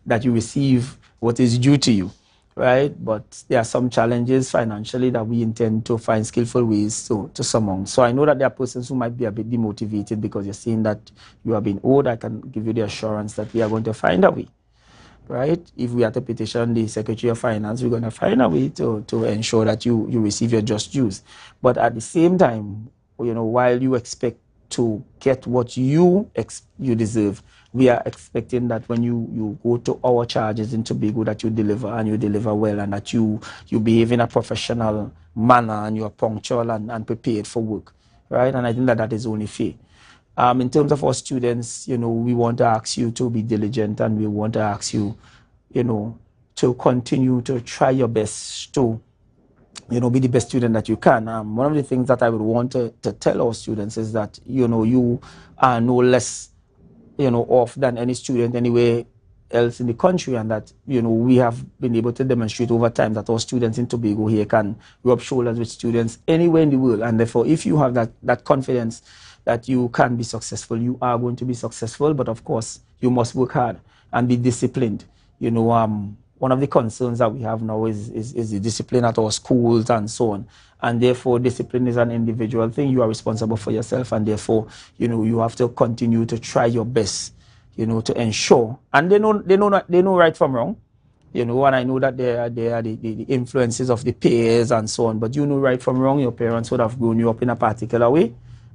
that you receive what is due to you, right? But there are some challenges financially that we intend to find skillful ways to surmount. So I know that there are persons who might be a bit demotivated because you're saying that you are being owed. I can give you the assurance that we are going to find a way, right? If we have to petition the Secretary of Finance, we're going to find a way to ensure that you receive your just dues. But at the same time, while you expect to get what you deserve, we are expecting that when you go to our charges in Tobago, that you deliver, and you deliver well, and that you behave in a professional manner, and you are punctual and prepared for work, right? And I think that is only fair. In terms of our students, we want to ask you to be diligent, and we want to ask you, to continue to try your best to, be the best student that you can. One of the things that I would want to tell our students is that, you are no less, off than any student anywhere else in the country, and that, we have been able to demonstrate over time that our students in Tobago here can rub shoulders with students anywhere in the world. And therefore, if you have that confidence that you can be successful, you are going to be successful. But of course, you must work hard and be disciplined. One of the concerns that we have now is the discipline at our schools and so on. And therefore, discipline is an individual thing. You are responsible for yourself, and therefore, you have to continue to try your best, to ensure. And they know right from wrong, and I know that there are the influences of the peers and so on. But right from wrong, your parents would have grown you up in a particular way,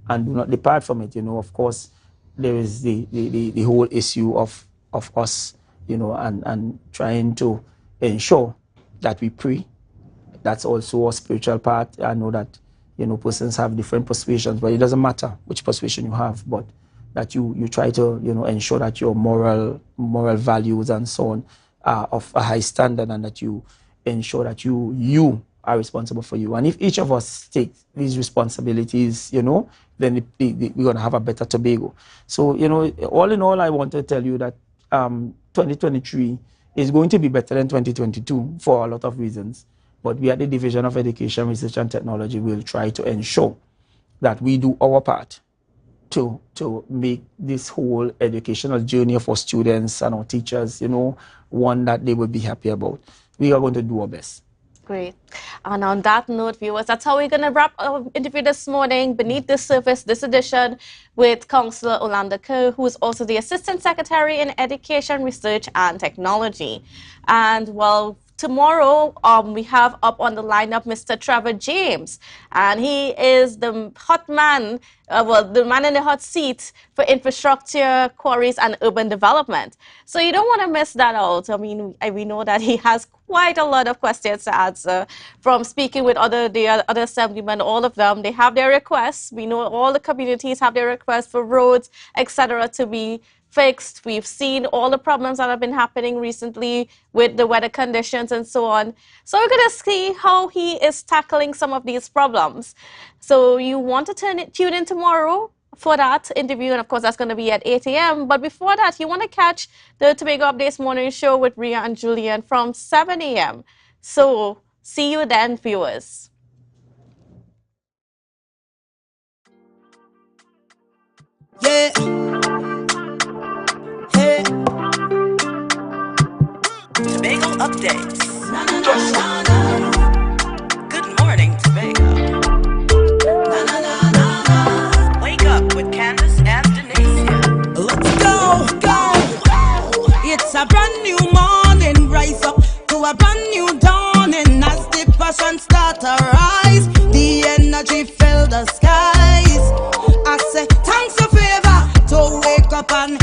and do not depart from it. Of course, there is the whole issue of us, and trying to ensure that we pray. That's also a spiritual part. I know that, persons have different persuasions, but it doesn't matter which persuasion you have, but that you try to, ensure that your moral values and so on are of a high standard, and that you ensure that you are responsible for you. And if each of us takes these responsibilities, then we're going to have a better Tobago. So, all in all, I want to tell you that 2023 is going to be better than 2022 for a lot of reasons. But we at the Division of Education, Research and Technology will try to ensure that we do our part to make this whole educational journey of our students and our teachers, one that they will be happy about. We are going to do our best. Great. And on that note, viewers, that's how we're going to wrap our interview this morning, Beneath the Surface, this edition, with Councillor Orlando Kerr, who is also the Assistant Secretary in Education, Research and Technology. And, well, tomorrow, we have up on the lineup Mr. Trevor James, and he is the hot man, the man in the hot seat for infrastructure, quarries, and urban development. So you don't want to miss that out. I mean, we know that he has quite a lot of questions to answer. From speaking with the other assemblymen, all of them, they have their requests. We know all the communities have their requests for roads, etc., to be fixed. We've seen all the problems that have been happening recently with the weather conditions and so on. So we're going to see how he is tackling some of these problems. So you want to tune in tomorrow for that interview, and of course that's going to be at 8 a.m. But before that, you want to catch the Tobago Updates morning show with Ria and Julian from 7 a.m. So see you then, viewers. Yeah. Hey. Tobago Updates. Good morning, Tobago. Wake up with Candace and Denise. Let's go. It's a brand new morning. Rise up to a brand new dawning. As the passion start to rise, the energy fill the skies. I say thanks a favor to wake up and